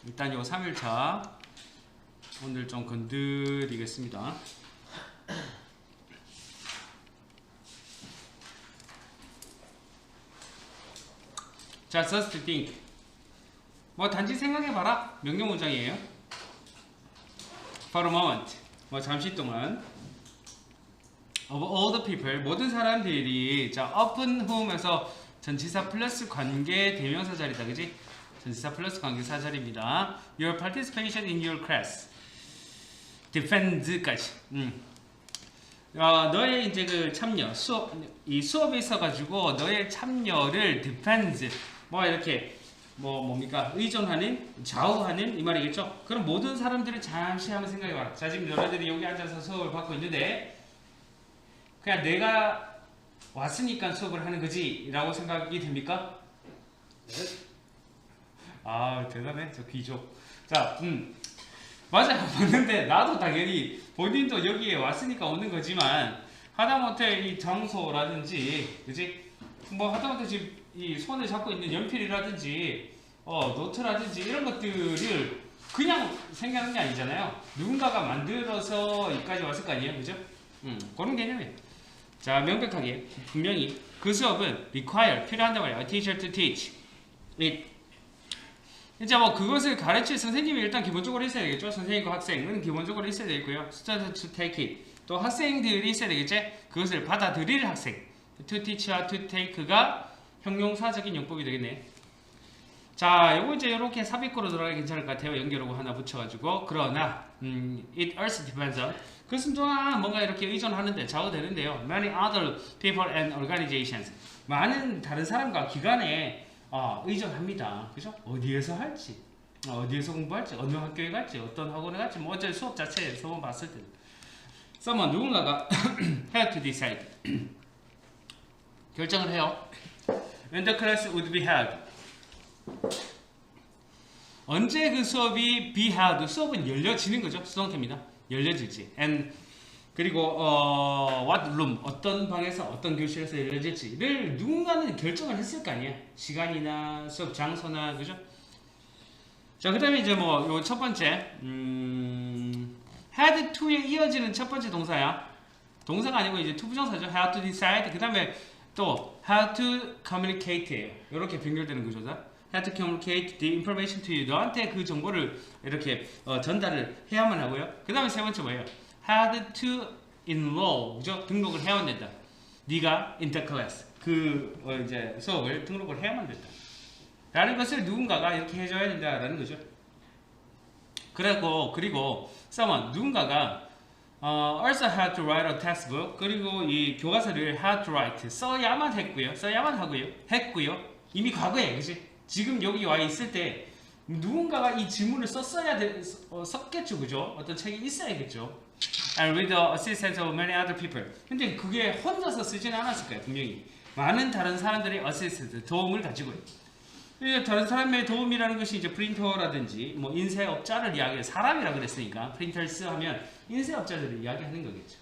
일단 요 3일차 오늘 좀 건드리겠습니다. 자, just think. 뭐 단지 생각해봐라. 명령 문장이에요. For a moment. 뭐 잠시 동안. Of all the people. 모든 사람들이 자, upon whom에서 전치사 플러스 관계 대명사 자리다, 그지? 전치사 플러스 관계사 자리입니다. Your participation in your class. defend까지. 너의 이제 그 참여, 이 수업에 있어가지고 너의 참여를 defend, 뭐 이렇게 뭡니까? 의존하는, 좌우하는 이 말이겠죠? 그럼 모든 사람들을 잠시 한번 생각해봐라. 자, 지금 너희들이 여기 앉아서 수업을 받고 있는데 그냥 내가 왔으니까 수업을 하는 거지 라고 생각이 됩니까? 네. 아, 대단해. 저 귀족. 자, 맞아요. 맞는데 나도 당연히 본인도 여기에 왔으니까 오는 거지만 하다못해 이 장소라든지, 그지? 뭐 하다못해 지금 이 손에 잡고 있는 연필이라든지 노트라든지 이런 것들을 그냥 생겨난 게 아니잖아요. 누군가가 만들어서 여기까지 왔을 거 아니에요, 그죠? 그런 개념이에요. 자, 명백하게 분명히 그 수업은 require 필요한단 말이에요. A teacher to teach it. 이제 뭐 그것을 가르칠 선생님이 일단 기본적으로 있어야 되겠죠. 선생님과 학생은 기본적으로 있어야 되고요. student to take it. 또 학생들이 있어야 되겠지. 그것을 받아들일 학생. to teach와 to take가 형용사적인 용법이 되겠네. 자, 요거 이제 이렇게 삽입구로 들어가기 괜찮을 것 같아요. 연결하고 하나 붙여가지고. 그러나 it also depends on. 그것은 또한 뭔가 이렇게 의존하는데 좌우되는데요. Many other people and organizations. 많은 다른 사람과 기관에 의존합니다. 그죠? 어디에서 할지, 어디에서 공부할지, 어느 학교에 갈지, 어떤 학원에 갈지, 뭐 어제 수업 자체에서 봤을 때, someone 누군가가 have to decide 결정을 해요. When the class would be held. 언제 그 수업이 be held, 수업은 열려지는 거죠. 수동태입니다. 열려질지. And 그리고 what room, 어떤 방에서 어떤 교실에서 열려질지를 누군가는 결정을 했을 거 아니야. 시간이나 수업 장소나, 그죠? 자, 그 다음에 이제 뭐 요 첫 번째 had to에 이어지는 첫 번째 동사야. 동사가 아니고 이제 투부정사죠. had to decide. 그 다음에 또 had to communicate예요. 이렇게 변결되는 구조다. had to communicate the information to you. 너한테 그 정보를 이렇게 전달을 해야만 하고요. 그 다음에 세 번째 뭐예요? had to enroll, 그죠? 등록을 해야만 된다. 네가 in the class, 이제 수업을 등록을 해야만 된다. 라는 것을 누군가가 이렇게 해줘야 된다라는 거죠. 그리고 someone, 누군가가 also had to write a textbook, 그리고 이 교과서를 had to write, 써야만 하고요. 이미 과거에, 그치? 지금 여기 와 있을 때 누군가가 이 지문을 썼겠죠, 그죠? 어떤 책이 있어야겠죠. And with the assistance of many other people. 근데 그게 혼자서 쓰지는 않았을 거예요, 분명히. 많은 다른 사람들의 assistance, 도움을 가지고요. 다른 사람의 도움이라는 것이 이제 프린터라든지 뭐 인쇄업자를 이야기해요. 사람이라 그랬으니까 프린터스 하면 인쇄업자들을 이야기하는 거겠죠.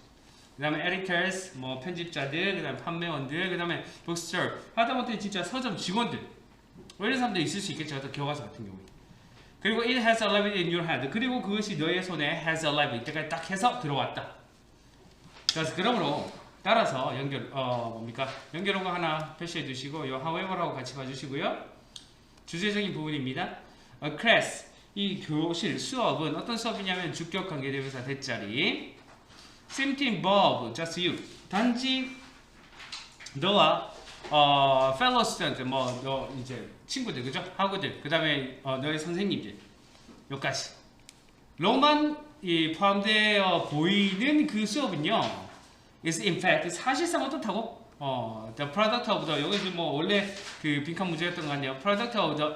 그 다음에 editors, 뭐 편집자들, 그 다음에 판매원들, 그 다음에 bookstore, 하다못해 진짜 서점 직원들, 이런 사람도 있을 수 있겠죠. 교과서 같은 경우에. 그리고 it has arrived in your hand. 그리고 그것이 너의 손에 has arrived, 이때까지 딱 해서 들어왔다. 그래서 그러므로 따라서 연결어가 하나 표시해 주시고 요 however하고 같이 봐주시고요. 주제적인 부분입니다. class, 이 교실, 수업은 어떤 수업이냐면 주격 관계대명사 대자리. seem to involve just you. 단지 너와 fellow student, 너 이제 친구들, 그죠? 학우들, 그 다음에 너의 선생님들, 여기까지. 로만 포함되어 보이는 그 수업은요, is in fact, 사실상 어떻다고? The product of the, 여기 뭐 원래 그 빈칸 문제였던 거 같네요. Product of the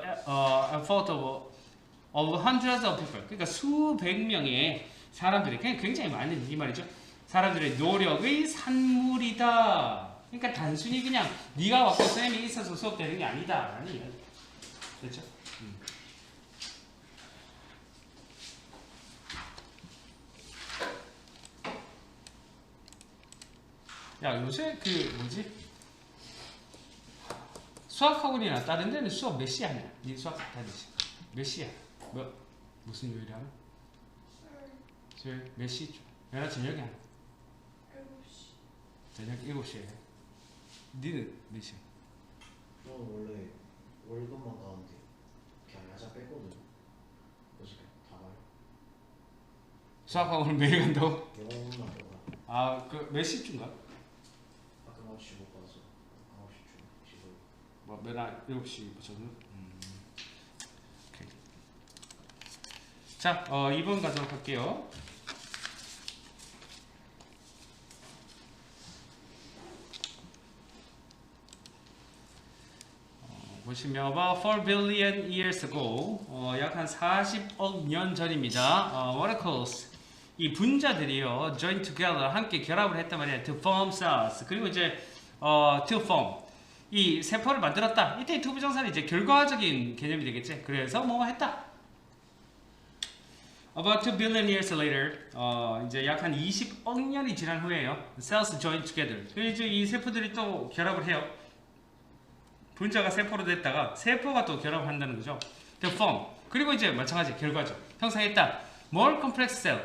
effort of hundreds of people. 그러니까 수백 명의 사람들이, 굉장히 많은 이 말이죠. 사람들의 노력의 산물이다. 그러니까 단순히 그냥 네가 왔고 쌤이 있어서 수업되는 게 아니다 라는 이야기. 그렇죠? 야, 요새 수학학원이나 다른 데는 수업 몇 시에 하냐? 네 수학 다니지? 몇 시야? 뭐 무슨 요일이야? 수요일 몇 시쯤? 내가 저녁에 하나. 7시. 저녁 7시에. 니는 몇 시야? 저는 원래 월급만 가는데 그냥 야자 뺐거든요. 그래서 다 가요. 수학학원 매일 간다고? 영어만 들어가. 아, 그 몇 시쯤 가? 가끔씩 못 가서 9시쯤 집을. 뭐 매날 7시 저녁? 오케이. 자, 2번 가도록 할게요. 보시면 about 4 billion years ago, 약 한 40억 년 전입니다. Molecules, 이 분자들이요, join together, 함께 결합을 했단 말이에요. To form cells. 그리고 이제 to form, 이 세포를 만들었다. 이때 이 투부정사는 이제 결과적인 개념이 되겠지. 그래서 뭐 했다. About 2 billion years later, 이제 약 한 20억 년이 지난 후에요. Cells join together. 그리고 이제 이 세포들이 또 결합을 해요. 분자가 세포로 됐다가 세포가 또 결합한다는 거죠. The form. 그리고 이제 마찬가지 결과죠. 형성했다. More complex cell.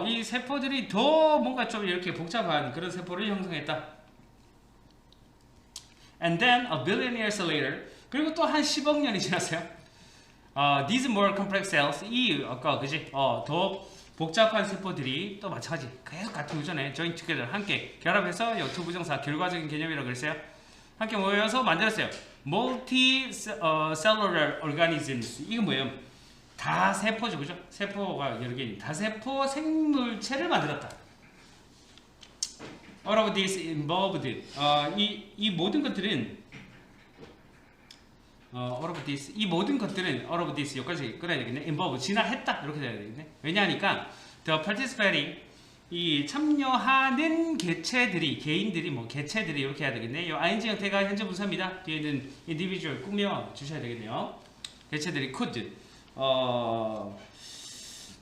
이 세포들이 더 뭔가 좀 이렇게 복잡한 그런 세포를 형성했다. And then a billion years later. 그리고 또 한 10억 년이 지났어요. These more complex cells. 이 아까 그지? 더 복잡한 세포들이 또 마찬가지. 계속 같은 구조네. join together. 함께 결합해서 투부정사 결과적인 개념이라고 그랬어요. 함께 모여서 만들었어요. Multicellular organisms. 이건 뭐예요? 다세포죠, 그죠? 세포가 여러 개인 다세포 생물체를 만들었다. All of this involved. 이 모든 것들은 all of this. 이 모든 것들은 all of this 여기까지 끊어야 되겠네. involve. 진화했다. 이렇게 돼야 되겠네. 왜냐하니까 the participating. 이 참여하는 개체들이, 개인들이, 뭐 개체들이 이렇게 해야 되겠네. 이 ing 형태가 현재 분사입니다. 뒤에는 individual 꾸며 주셔야 되겠네요. 개체들이 could,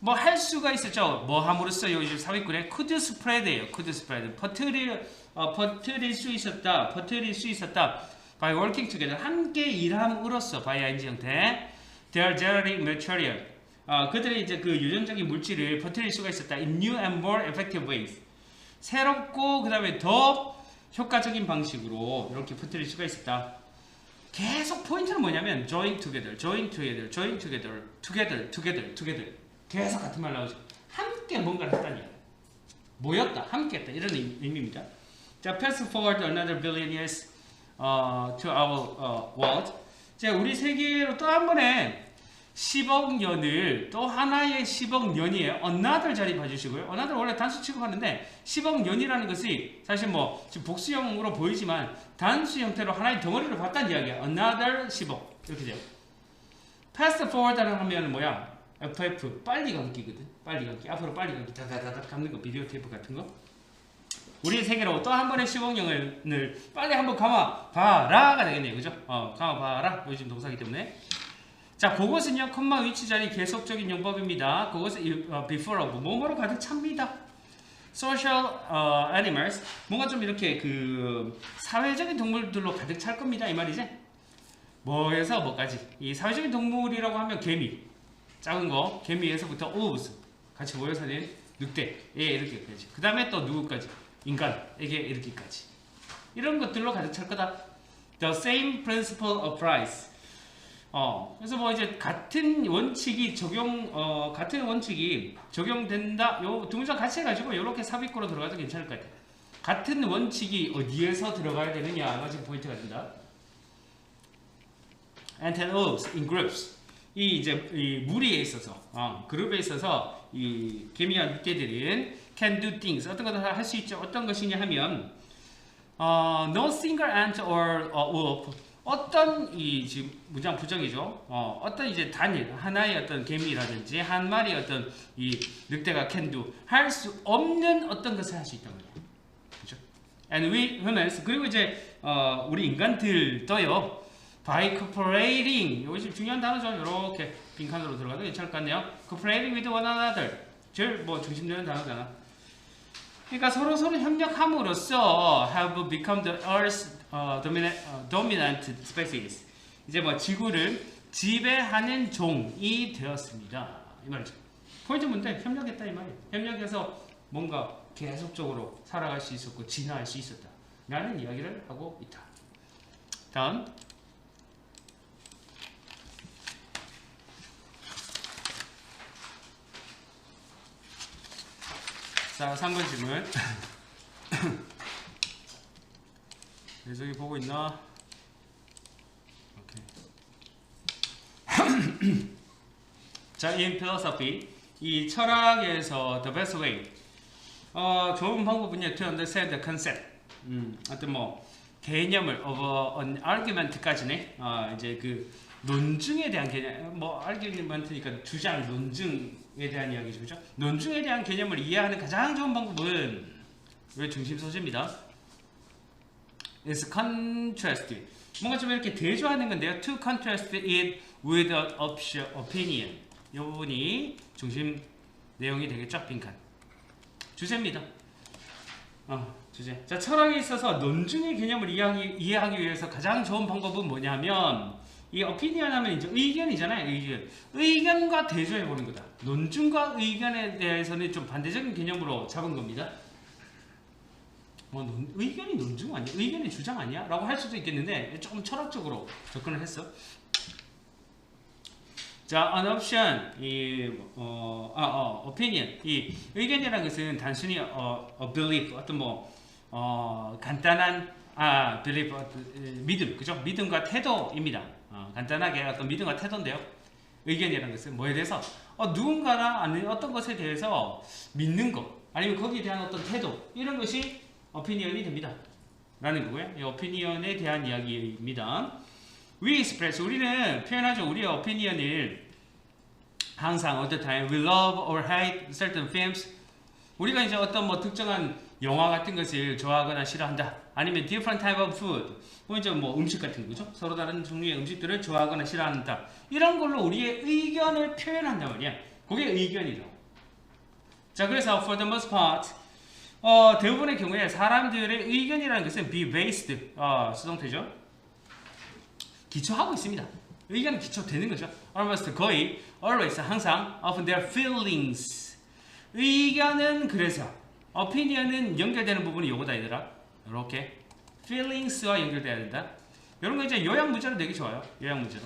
뭐 할 수가 있었죠. 뭐 함으로써 요즘 사위꾼에 could spread예요. could spread. 퍼뜨릴 수 있었다. 퍼뜨릴 수 있었다. by working together. 함께 일함으로써 by ing 형태. their genetic material. 그들이 이제 그 유전적인 물질을 퍼뜨릴 수가 있었다. In new and more effective ways. 새롭고 그 다음에 더 효과적인 방식으로 이렇게 퍼뜨릴 수가 있었다. 계속 포인트는 뭐냐면 join together, join together, join together, together, together, together. 계속 같은 말 나오죠. 함께 뭔가를 했다니. 모였다, 함께했다 이런 의미입니다. 자, fast forward another billion years to our world. 자, 우리 세계로 또 한 번에 10억 년을 또 하나의 10억 년이에요. another 자리 봐주시고요. another 원래 단수 취급하는데 10억 년이라는 것이 사실 뭐 지금 복수형으로 보이지만 단수 형태로 하나의 덩어리를 봤다는 이야기야. another 10억 이렇게 돼요. fast forward라는 하면 뭐야? FF 빨리 감기거든. 빨리 감기. 앞으로 빨리 감기. 다다다닥 감는 거 비디오 테이프 같은 거. 우리 세계로 또 한 번의 10억 년을 빨리 한번 감아 봐라가 되겠네요. 그죠? 감아 봐라. 요즘 동사기 때문에. 자, 그것은요, 컴마 위치 자리 계속적인 용법입니다. 그것은 before하고 뭐뭐로 가득 찹니다. social animals, 뭔가 좀 이렇게 그 사회적인 동물들로 가득 찰 겁니다. 이 말이지? 뭐에서 뭐까지? 이 사회적인 동물이라고 하면 개미, 작은 거, 개미에서부터 wolves, 같이 모여 사는 늑대, 이렇게까지. 그 다음에 또 누구까지? 인간에게 이렇게까지. 이런 것들로 가득 찰 거다. The same principle applies. 그래서 뭐 이제 같은 원칙이 적용된다. 요 두 문장 같이 해가지고 이렇게 삽입구로 들어가도 괜찮을 것 같아요. 같은 원칙이 어디에서 들어가야 되느냐가 지금 포인트가 된다. And then in groups. 이 이제 이 무리에 있어서, 그룹에 있어서 이 개미와 늑대들은 can do things. 어떤 것을 할 수 있죠. 어떤 것이냐 하면, no single ant or wolf. 어떤 이 지금 문장 부정이죠. 어떤 이제 단일 하나의 어떤 개미라든지 한 마리 어떤 이 늑대가 can do 할 수 없는 어떤 것을 할 수 있단 말이에요. 그렇죠? And we humans 그리고 이제 우리 인간들도요. by cooperating 이것이 중요한 단어죠. 이렇게 빈칸으로 들어가도 괜찮을 것 같네요. cooperating with one another 제일 뭐 중심되는 단어잖아. 그러니까 서로 협력함으로써 have become the Earth's dominant species. 이제 뭐 지구를 지배하는 종이 되었습니다. 이 말이죠. 포인트 뭔데? 협력했다 이 말이에요. 협력해서 뭔가 계속적으로 살아갈 수 있었고 진화할 수 있었다 라는 이야기를 하고 있다. 다음. 자, 3번 질문. 저기 보고 있나? 오케이. 자, in philosophy, 이 철학에서 the best way, 좋은 방법은요, to understand the concept, 어떤 뭐 개념을 of an argument까지네, 이제 그 논증에 대한 개념, 뭐 argument니까 주장, 논증에 대한 이야기죠, 그죠? 논증에 대한 개념을 이해하는 가장 좋은 방법은 왜 중심 소재입니다. is contrast, 뭔가 좀 이렇게 대조하는 건데요. to contrast it with an opinion. 이 부분이 중심 내용이 되겠죠. 빈칸. 주제입니다. 주제. 자, 철학에 있어서 논증의 개념을 이해하기 위해서 가장 좋은 방법은 뭐냐면 이 opinion 하면 이제 의견이잖아요. 의견과 대조해 보는 거다. 논증과 의견에 대해서는 좀 반대적인 개념으로 잡은 겁니다. 의견이 논증 아니야? 의견이 주장 아니야? 라고 할 수도 있겠는데 조금 철학적으로 접근을 했어. 자, an option, opinion, 이 의견이라는 것은 단순히 a belief, 어떤 간단한 belief, 믿음, 그죠? 믿음과 태도입니다. 간단하게 어떤 믿음과 태도인데요. 의견이라는 것은 뭐에 대해서 누군가나 아니면 어떤 것에 대해서 믿는 것, 아니면 거기에 대한 어떤 태도, 이런 것이 opinion이 됩니다. 라는 거고요. 이 opinion에 대한 이야기입니다. We express, 우리는 표현하죠. 우리의 opinion을 항상 all the time, we love or hate certain films. 우리가 이제 어떤 특정한 영화 같은 것을 좋아하거나 싫어한다. 아니면 different type of food. 이제 음식 같은 거죠. 서로 다른 종류의 음식들을 좋아하거나 싫어한다. 이런 걸로 우리의 의견을 표현한단 말이야. 그게 의견이라고. 자, 그래서 for the most part, 대부분의 경우에 사람들의 의견이라는 것은 be based, 수동태죠. 기초하고 있습니다. 의견은 기초되는 거죠. almost, 거의, always, 항상, of their feelings. 의견은 그래서, opinion은 연결되는 부분이 요거다 얘들아. 이렇게 feelings와 연결돼야 된다. 이런 거 이제 요약 문제로 되게 좋아요. 요약 문제로.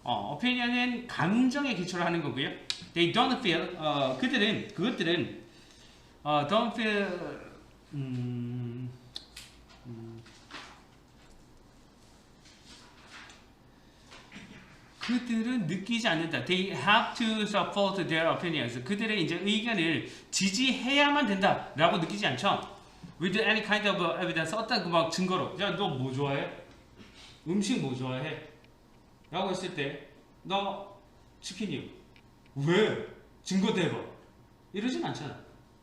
opinion은 감정에 기초를 하는 거고요. They don't feel, 그것들은 don't feel, 그들은 느끼지 않는다. They have to support their opinions. 그들의 이제 의견을 지지해야만 된다라고 느끼지 않죠. With any kind of evidence, 어떤 증거로. 야, 너 뭐 좋아해? 음식 뭐 좋아해? 라고 했을 때, 너 치킨이요. 왜? 증거 대봐. 이러진 않잖아.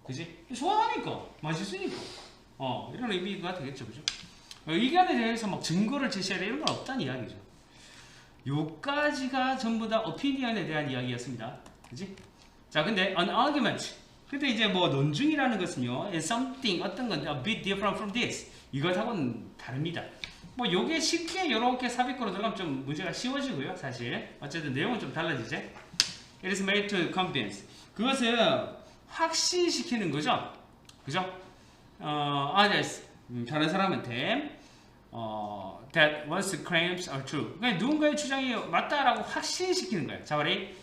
그지? 좋아하니까, 맛있으니까. 이런 의미가 되겠죠, 그죠? 의견에 대해서 증거를 제시하려 이런 건 없다는 이야기죠. 요까지가 전부 다 opinion에 대한 이야기였습니다. 그지? 자, 근데 an argument. 근데 이제 논증이라는 것은요, is something, 어떤 건데, a bit different from this. 이것하고는 다릅니다. 요게 쉽게 이렇게 삽입구로 들어가면 좀 문제가 쉬워지고요, 사실. 어쨌든 내용은 좀 달라지죠. It is made to convince. 그것을 확신시키는 거죠. 그죠? others, 다른 사람한테, that one's claims are true. 그러니까 누군가의 주장이 맞다라고 확신시키는 거예요. 자, 우리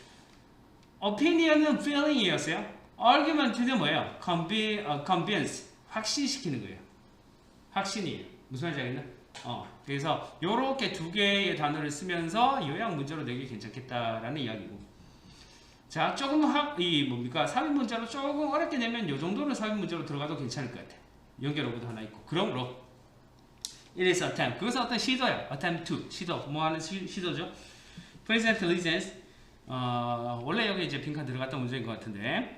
opinion은 feeling이었어요. argument는 뭐예요? convince, 확신시키는 거예요. 확신이에요. 무슨 말인지 알겠나? 그래서 요렇게 두 개의 단어를 쓰면서 요약 문제로 내기 괜찮겠다라는 이야기고. 자, 조금 삽입 문제로 조금 어렵게 내면 요 정도는 삽입 문제로 들어가도 괜찮을 것 같아. 연결 오브도 하나 있고. 그러므로 it is attempt. 그것은 어떤 시도야. attempt to. 시도. 뭐 하는 시도죠? present reasons. 원래 여기 이제 빈칸 들어갔던 문제인 것 같은데.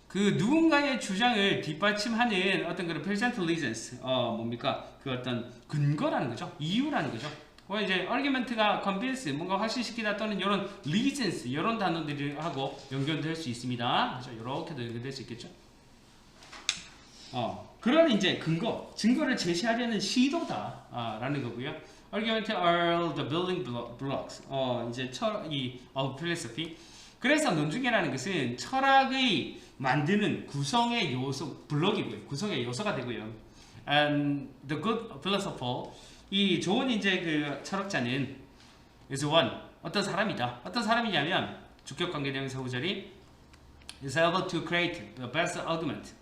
그 누군가의 주장을 뒷받침하는 어떤 그런 present reasons. 그 어떤 근거라는 거죠. 이유라는 거죠. 이제 argument가 convince, 뭔가 확신시키다 또는 이런 reasons, 이런 단어들하고 연결될 수 있습니다. 그래서 이렇게도 연결될 수 있겠죠. 그런 이제 증거를 제시하려는 시도다라는 거고요. Argument are the building blocks. 이제 of philosophy. 그래서 논중이라는 것은 철학의 만드는 구성의 요소 블록이고요. 구성의 요소가 되고요. And the good philosopher, 이 좋은 이제 그 철학자는 is one. 어떤 사람이다. 어떤 사람이냐면 주격관계대명사 구절이 is able to create the best argument.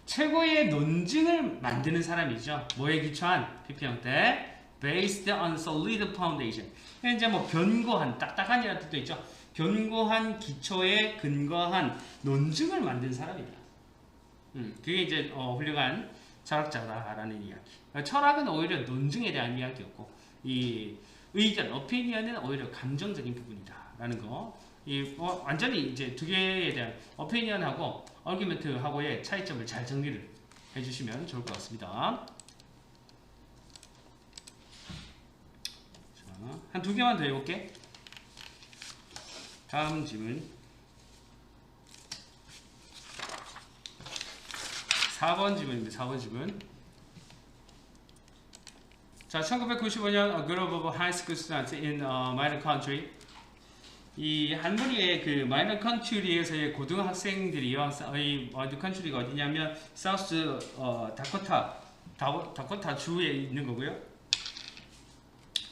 최고의 논증을 만드는 사람이죠. 뭐에 기초한 PP 형태 based on solid foundation. 이제 뭐 견고한 딱딱한이라는 뜻도 있죠. 견고한 기초에 근거한 논증을 만든 사람이다. 그게 이제 훌륭한 철학자다라는 이야기. 철학은 오히려 논증에 대한 이야기였고 이 의견, opinion은 오히려 감정적인 부분이다라는 거. 완전히 이제 두 개에 대한 opinion하고 argument하고의 차이점을 잘 정리를 해주시면 좋을 것 같습니다. 한 두 개만 더 해볼게. 다음 질문 4번 질문입니다. 4번 질문. 자, 1995년 A group of high school students in a minor country. 이 한문이의 그 마이너 컨트리에서의 고등학생들이요. 이 마이너 컨트리가 어디냐면 사우스 다코타 주에 있는 거고요.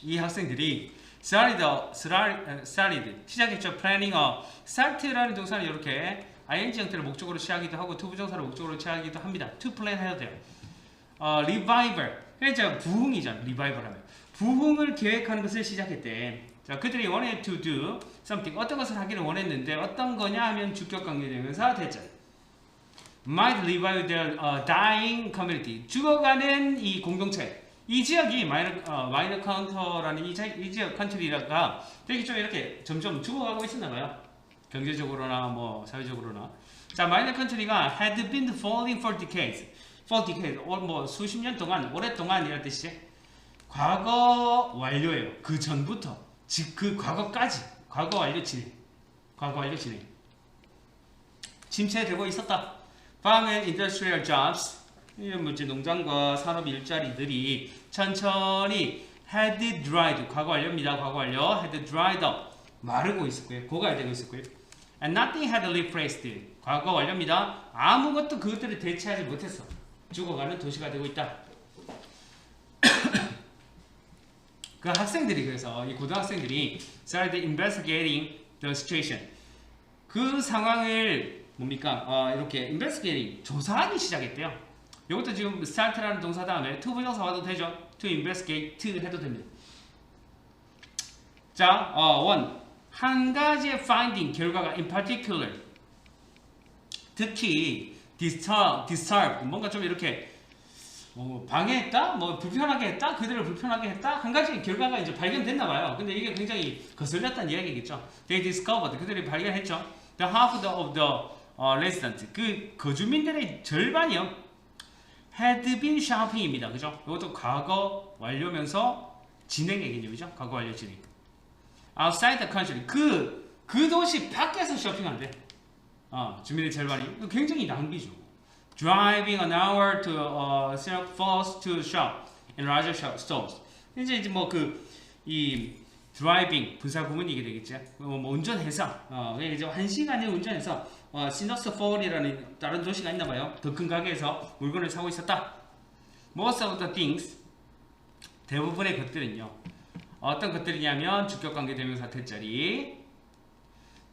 이 학생들이 started 시작했죠. planning start라는 동사는 이렇게 ing 형태를 목적으로 취하기도 하고 투부정사를 목적으로 취하기도 합니다. to plan 해야 돼요. revival 그러니까 부흥이죠. revival 하면 부흥을 계획하는 것을 시작했대. 자, 그들이 wanted to do something 어떤 것을 하기를 원했는데 어떤 거냐 하면 주격관계대명사 대절. might revive their dying community 죽어가는 이 공동체. 이 지역이 마이너 카운터라는 이 지역 컨트리가 되게 좀 이렇게 점점 죽어가고 있었나봐요. 경제적으로나 뭐 사회적으로나. 자, 마이너 컨트리가 had been falling for decades. 뭐 수십 년 동안, 오랫동안 이런 뜻이지. 과거 완료예요. 그 전부터, 즉 그 과거까지, 과거 완료 진행. 침체되고 있었다. Farm and industrial jobs. 이제 농장과 산업 일자리들이 천천히 had dried, 과거 완료입니다. 과거 완료. had dried up, 마르고 있었고요. 고갈되고 있었고요. And nothing had replaced, 과거 완료입니다. 아무것도 그것들을 대체하지 못했어. 죽어가는 도시가 되고 있다. 그 학생들이 그래서 이 고등학생들이 started investigating the situation. 그 상황을 뭡니까? 이렇게 investigating, 조사하기 시작했대요. 이것도 지금 start라는 동사 다음에 to 부정사 와도 되죠. to investigate 해도 됩니다. 자, 한 가지의 finding, 결과가 in particular, 특히 disturb, 뭔가 좀 이렇게 방해했다, 뭐 불편하게 했다, 그들을 불편하게 했다, 한 가지 결과가 이제 발견됐나 봐요. 근데 이게 굉장히 거슬렸다는 이야기겠죠. They discovered, 그들이 발견했죠. The half of the residents, 그 거주민들의 절반이요. had been shopping입니다. 그죠? 이것도 과거 완료면서 진행의 개념이죠. 과거 완료 진행. outside the country, 그 도시 밖에서 쇼핑한대. 주민의 절반이. 굉장히 낭비죠. driving an hour to Syrup Falls to shop in larger stores. 이제 뭐 이 드라이빙 분사 구문이게 되겠죠. 뭐 운전해서 이제 1시간을 운전해서 시너스 폴이라는 다른 도시가 있나봐요. 더 큰 가게에서 물건을 사고 있었다. Most of the things, 대부분의 것들은요. 어떤 것들이냐면 주격관계대명사 대자리.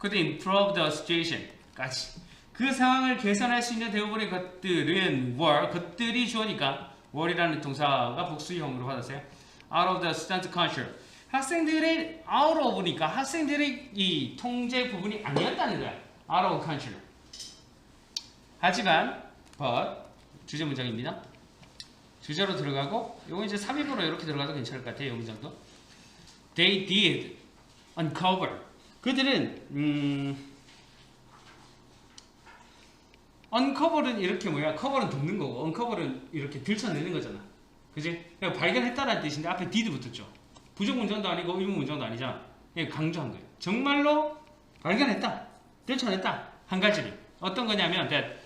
could improve the situation까지. 그 상황을 개선할 수 있는 대부분의 것들은 were, 것들이 주어니까 were이라는 동사가 복수형으로 받았어요. out of the student culture. 학생들의 out of니까 학생들의 이 통제 부분이 아니었다는 거야. out of culture. 하지만 but 주제 문장입니다. 주제로 들어가고 요거 이제 삽입으로 이렇게 들어가도 괜찮을 것 같아요. 이 문장도. They did uncover. 그들은 uncover는 이렇게 뭐야? cover는 덮는 거고 uncover는 이렇게 들춰내는 거잖아. 그지? 그러니까 발견했다라는 뜻인데 앞에 did 붙었죠. 부정 문장도 아니고 의문 문장도 아니잖아. 강조한 거예요. 정말로 발견했다, 들춰냈다. 한 가지를. 어떤 거냐면 that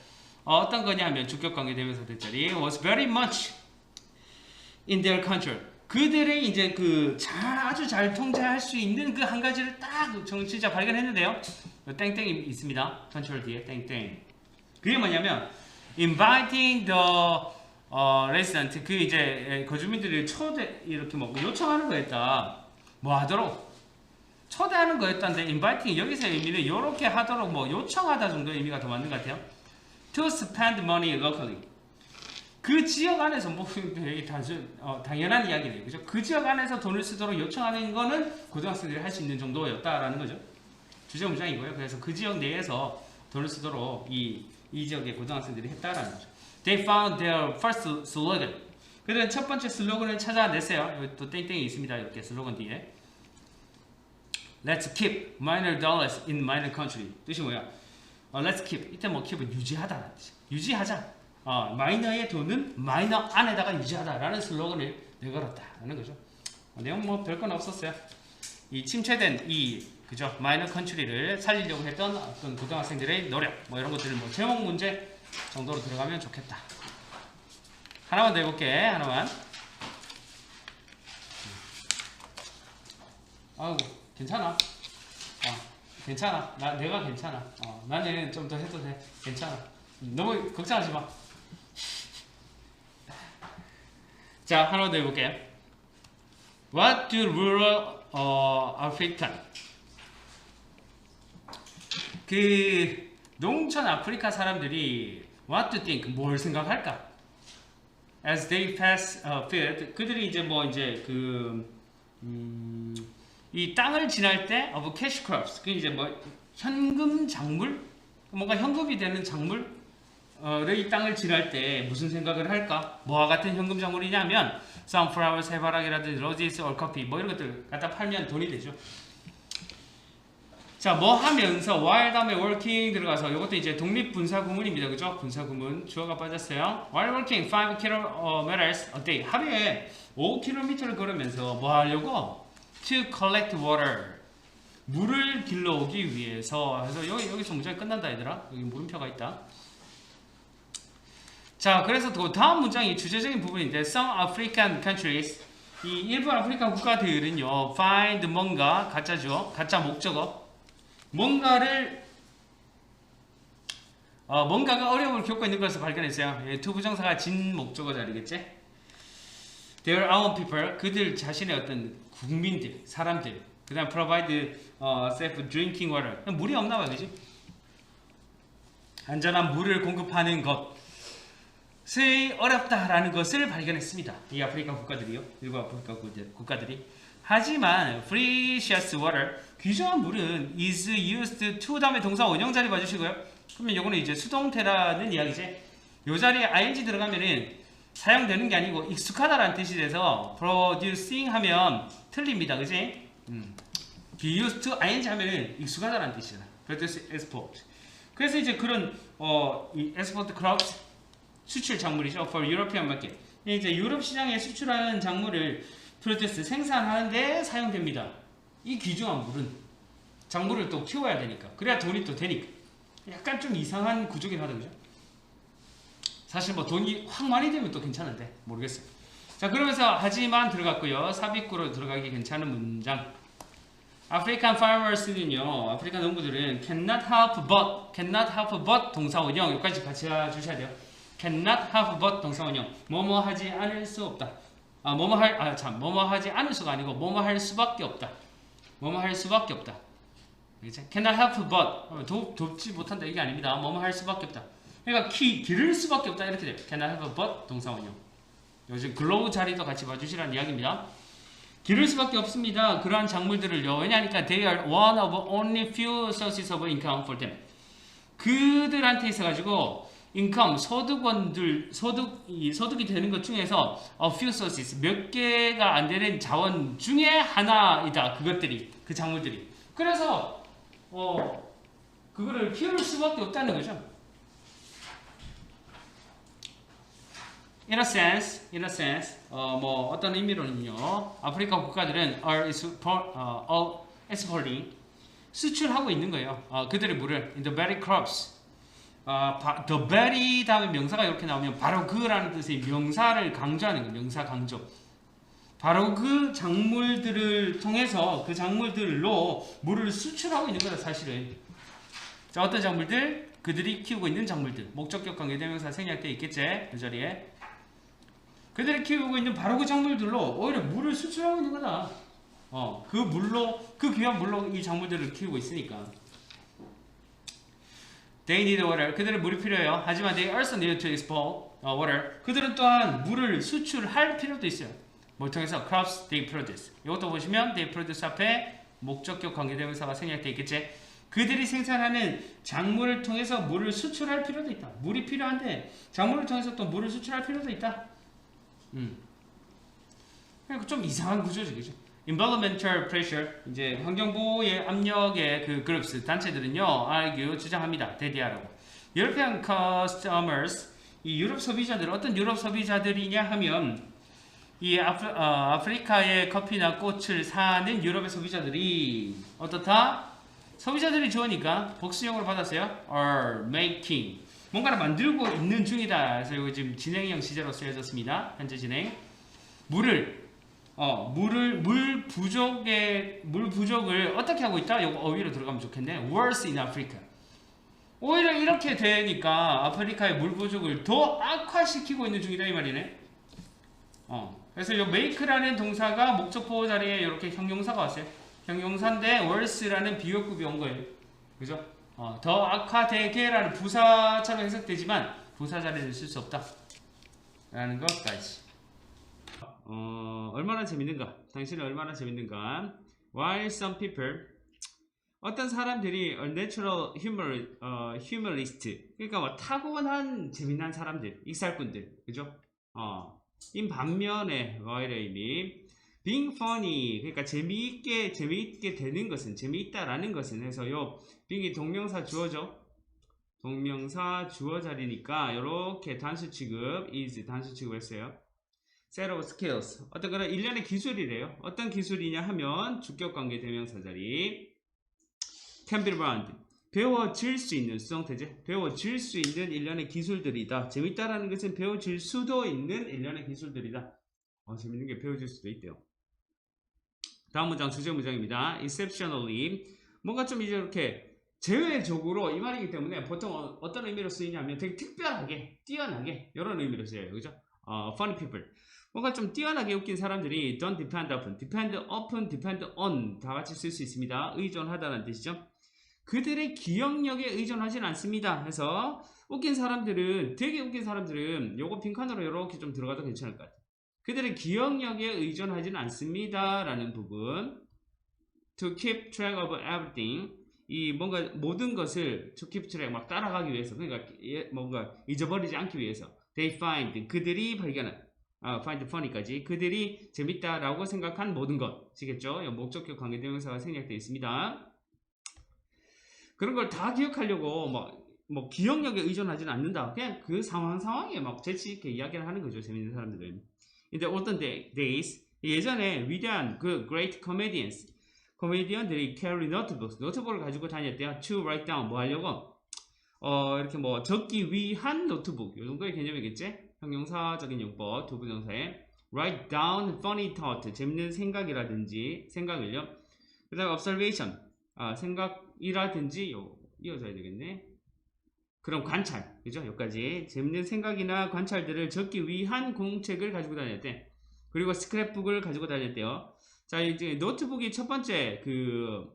어떤 거냐면 주격 관계대명사 대절이 was very much in their control. 그들의 이제 그 아주 잘 통제할 수 있는 그 한 가지를 딱 진짜 발견했는데요. 땡땡이 있습니다. 컨트롤 뒤에 땡땡. 그게 뭐냐면 inviting the resident, 그 이제 거주민들을 초대 이렇게 뭐 요청하는 거였다. 뭐 하도록 초대하는 거였다는데 inviting 여기서 의미는 이렇게 하도록 뭐 요청하다 정도의 의미가 더 맞는 것 같아요. To spend money locally. 그 지역 안에서 뭐 당연한 이야기네요. 그죠? 그 지역 안에서 돈을 쓰도록 요청하는 거는 고등학생들이 할 수 있는 정도였다라는 거죠. 주제 문장이고요. 그래서 그 지역 내에서 돈을 쓰도록 이 지역의 고등학생들이 했다라는 거죠. They found their first slogan. 그들은 첫 번째 슬로건을 찾아냈어요. 여기 또 땡땡이 있습니다. 이렇게 슬로건 뒤에. Let's keep minor dollars in minor country. 뜻이 뭐야? Let's keep. 이때 뭐 keep은 유지하다라는 뜻이야. 유지하자. 마이너의 돈은 마이너 안에다가 유지하다라는 슬로건을 내걸었다라는 거죠. 내용 뭐 별건 없었어요. 이 침체된 그죠? 마이너 컨트리를 살리려고 했던 어떤 고등학생들의 노력, 뭐 이런 것들을 뭐 제목 문제 정도로 들어가면 좋겠다. 하나만 더 해볼게. 하나만. 아우 괜찮아. 괜찮아. 내가 괜찮아. 나는 좀 더 해도 돼. 괜찮아. 너무 걱정하지 마. 자, 하나 더 해볼게요. What do rural African? 그 농촌 아프리카 사람들이 what do think? 뭘 생각할까? As they pass field, 그들이 이제 뭐 이제 이 땅을 지날 때 of cash crops, 그 이제 뭐 현금 작물, 뭔가 현금이 되는 작물. 이 땅을 지날 때 무슨 생각을 할까? 뭐와 같은 현금 작물이냐면 sunflowers, 해바라기라든지 roses or coffee 뭐 이런 것들 갖다 팔면 돈이 되죠. 자, 뭐 하면서 while 다음에 working 들어가서 이것도 이제 독립분사 구문입니다. 그죠? 분사 구문 주어가 빠졌어요. while working 5km a day, 하루에 5km를 걸으면서 뭐 하려고? to collect water, 물을 길러오기 위해서. 그래서 여기서 문장이 끝난다 얘들아. 여기 물음표가 있다. 자, 그래서 그 다음 문장이 주제적인 부분인데 some African countries, 이 일부 아프리카 국가들은요 find 뭔가, 가짜죠, 가짜 목적어, 뭔가가 어려움을 겪고 있는 것을 발견했어요. 투부정사가 진 목적어 자리겠지. Their own people, 그들 자신의 어떤 국민들, 사람들. 그 다음 provide safe drinking water, 물이 없나 봐, 그지? 안전한 물을 공급하는 것이 어렵다라는 것을 발견했습니다. 이 아프리카 국가들이요. 일부 아프리카 국가들이. 하지만 precious water, 귀중한 물은 is used to 다음에 동사 원형 자리 봐주시고요. 그러면 이거는 이제 수동태라는 이야기지. 이 자리에 ing 들어가면은 사용되는 게 아니고 익숙하다라는 뜻이 돼서 producing 하면 틀립니다. 그지? be used to ing 하면은 익숙하다라는 뜻이잖아. produce, export. 그래서 이제 그런 이 export crops, 수출 작물이죠. for European market. 이제 유럽 시장에 수출하는 작물을 produce, 생산하는데 사용됩니다. 이 귀중한 물은 작물을 또 키워야 되니까, 그래야 돈이 또 되니까. 약간 좀 이상한 구조긴 하다, 그죠? 사실 뭐 돈이 확 많이 되면 또 괜찮은데 모르겠어요. 자, 그러면서 하지만 들어갔고요. 삽입구로 들어가기 괜찮은 문장. African farmers는요, 아프리카 농부들은 cannot help but 동사 원형, 여기까지 같이 주셔야 돼요. cannot help but 동사 원형, 뭐뭐 하지 않을 수 없다. 뭐뭐 하지 않을 수가 아니고 뭐뭐 할 수밖에 없다. 뭐뭐 할 수밖에 없다. 알겠지? cannot help but 돕지 못한다 이게 아닙니다. 뭐뭐 할 수밖에 없다. 그러니까 기를 수밖에 없다 이렇게 돼요. cannot help but 동사 원형. 요즘 글로우 자리도 같이 봐주시라는 이야기입니다. 기를 수밖에 없습니다. 그러한 작물들을요. 왜냐하니까 they are one of only few sources of income for them. 그들한테 있어가지고 income, 소득이 되는 것 중에서 a few sources, 몇 개가 안 되는 자원 중에 하나이다. 그것들이, 그 작물들이. 그래서 그거를 키울 수밖에 없다는 거죠. In a sense, 뭐 어떤 의미로는요, 아프리카 국가들은 are exporting, 수출하고 있는 거예요. 그들의 물을 in the very crops, the very 다음에 명사가 이렇게 나오면 바로 그라는 뜻의 명사를 강조하는 거예요. 명사 강조. 바로 그 작물들을 통해서 그 작물들로 물을 수출하고 있는 거다 사실은. 자, 어떤 작물들? 그들이 키우고 있는 작물들. 목적격 관계 대명사 생략되어 있겠지? 그 자리에. 그들이 키우고 있는 바로 그 작물들로 오히려 물을 수출하고 있는 거다. 그 물로, 그 귀한 물로 이 작물들을 키우고 있으니까. They need water. 그들은 물이 필요해요. 하지만 they also need to export water. 그들은 또한 물을 수출할 필요도 있어요. 뭘 통해서? Crops they produce. 이것도 보시면 they produce 앞에 목적격 관계대명사가 생략되어 있겠지. 그들이 생산하는 작물을 통해서 물을 수출할 필요도 있다. 물이 필요한데 작물을 통해서 또 물을 수출할 필요도 있다. 그러니까 좀 이상한 구조죠, 그죠? Environmental pressure, 이제 환경보호의 압력의 그 groups, 단체들은요, argue, 주장합니다. 대디하라고. European customers, 이 유럽 소비자들, 어떤 유럽 소비자들이냐 하면, 이 아프리카의 커피나 꽃을 사는 유럽의 소비자들이 어떻다? 소비자들이 좋으니까 복수형으로 받았어요. are making. 뭔가를 만들고 있는 중이다. 그래서 이거 지금 진행형 시제로 쓰여졌습니다. 현재 진행. 물 부족을 어떻게 하고 있다? 이거 어휘로 들어가면 좋겠네. worse in Africa. 오히려 이렇게 되니까 아프리카의 물 부족을 더 악화시키고 있는 중이다 이 말이네. 그래서 이 make라는 동사가 목적 보호 자리에 이렇게 형용사가 왔어요. 형용사인데 worse라는 비교급이 온 거예요. 그죠? 더 악화되게라는 부사처럼 해석되지만 부사 자리를 쓸 수 없다. 라는 것까지. 얼마나 재밌는가? 당신은 얼마나 재밌는가? While some people, 어떤 사람들이 natural humorist, 그러니까 뭐 타고난 재미난 사람들, 익살꾼들, 그죠? 인 반면에 while이 being funny, 그러니까 재미있게 되는 것은, 재미있다라는 것은 해서 요 being이 동명사 주어죠. 동명사 주어 자리니까 이렇게 단수 취급, is 단수 취급했어요. set of skills, 어떤 그런 일련의 기술이래요. 어떤 기술이냐 하면 주격관계 대명사 자리 can be learned, 배워질 수 있는 수동태제, 배워질 수 있는 일련의 기술들이다. 재밌다라는 것은 배워질 수도 있는 일련의 기술들이다. 재밌는 게 배워질 수도 있대요. 다음 문장 주제 문장입니다. exceptionally, 뭔가 좀 이제 이렇게 제외적으로 이 말이기 때문에 보통 어떤 의미로 쓰이냐면 되게 특별하게, 뛰어나게 이런 의미로 쓰여요. 그죠? funny people, 뭔가 좀 뛰어나게 웃긴 사람들이 don't depend upon, depend on 다 같이 쓸 수 있습니다. 의존하다는 뜻이죠. 그들의 기억력에 의존하지는 않습니다. 해서 웃긴 사람들은, 되게 웃긴 사람들은 요거 빈칸으로 이렇게 좀 들어가도 괜찮을 것 같아요. 그들의 기억력에 의존하지는 않습니다. 라는 부분. To keep track of everything, 이 뭔가 모든 것을 to keep track, 막 따라가기 위해서, 그러니까 뭔가 잊어버리지 않기 위해서 they find, 그들이 발견한, find funny까지, 그들이 재밌다라고 생각한 모든 것이겠죠. 목적격 관계대명사가 생략되어 있습니다. 그런 걸 다 기억하려고 뭐 기억력에 의존하지는 않는다. 그냥 그 상황에 막 재치 있게 이야기를 하는 거죠. 재밌는 사람들은. 이제 어떤 days, 예전에 위대한 그 great comedians, 코미디언들이 carry 노트북을 가지고 다녔대요. to write down, 뭐 하려고? 이렇게 뭐 적기 위한 노트북, 이 정도의 개념이겠지? 형용사적인 용법, 두 부정사에 write down funny thought, 재밌는 생각이라든지 생각을요. 그 다음에 observation, 생각이라든지 이어져야 되겠네. 그럼 관찰, 그죠? 여기까지 재밌는 생각이나 관찰들을 적기 위한 공책을 가지고 다녔대. 그리고 스크랩북을 가지고 다녔대요. 자, 이제 노트북이 첫 번째 그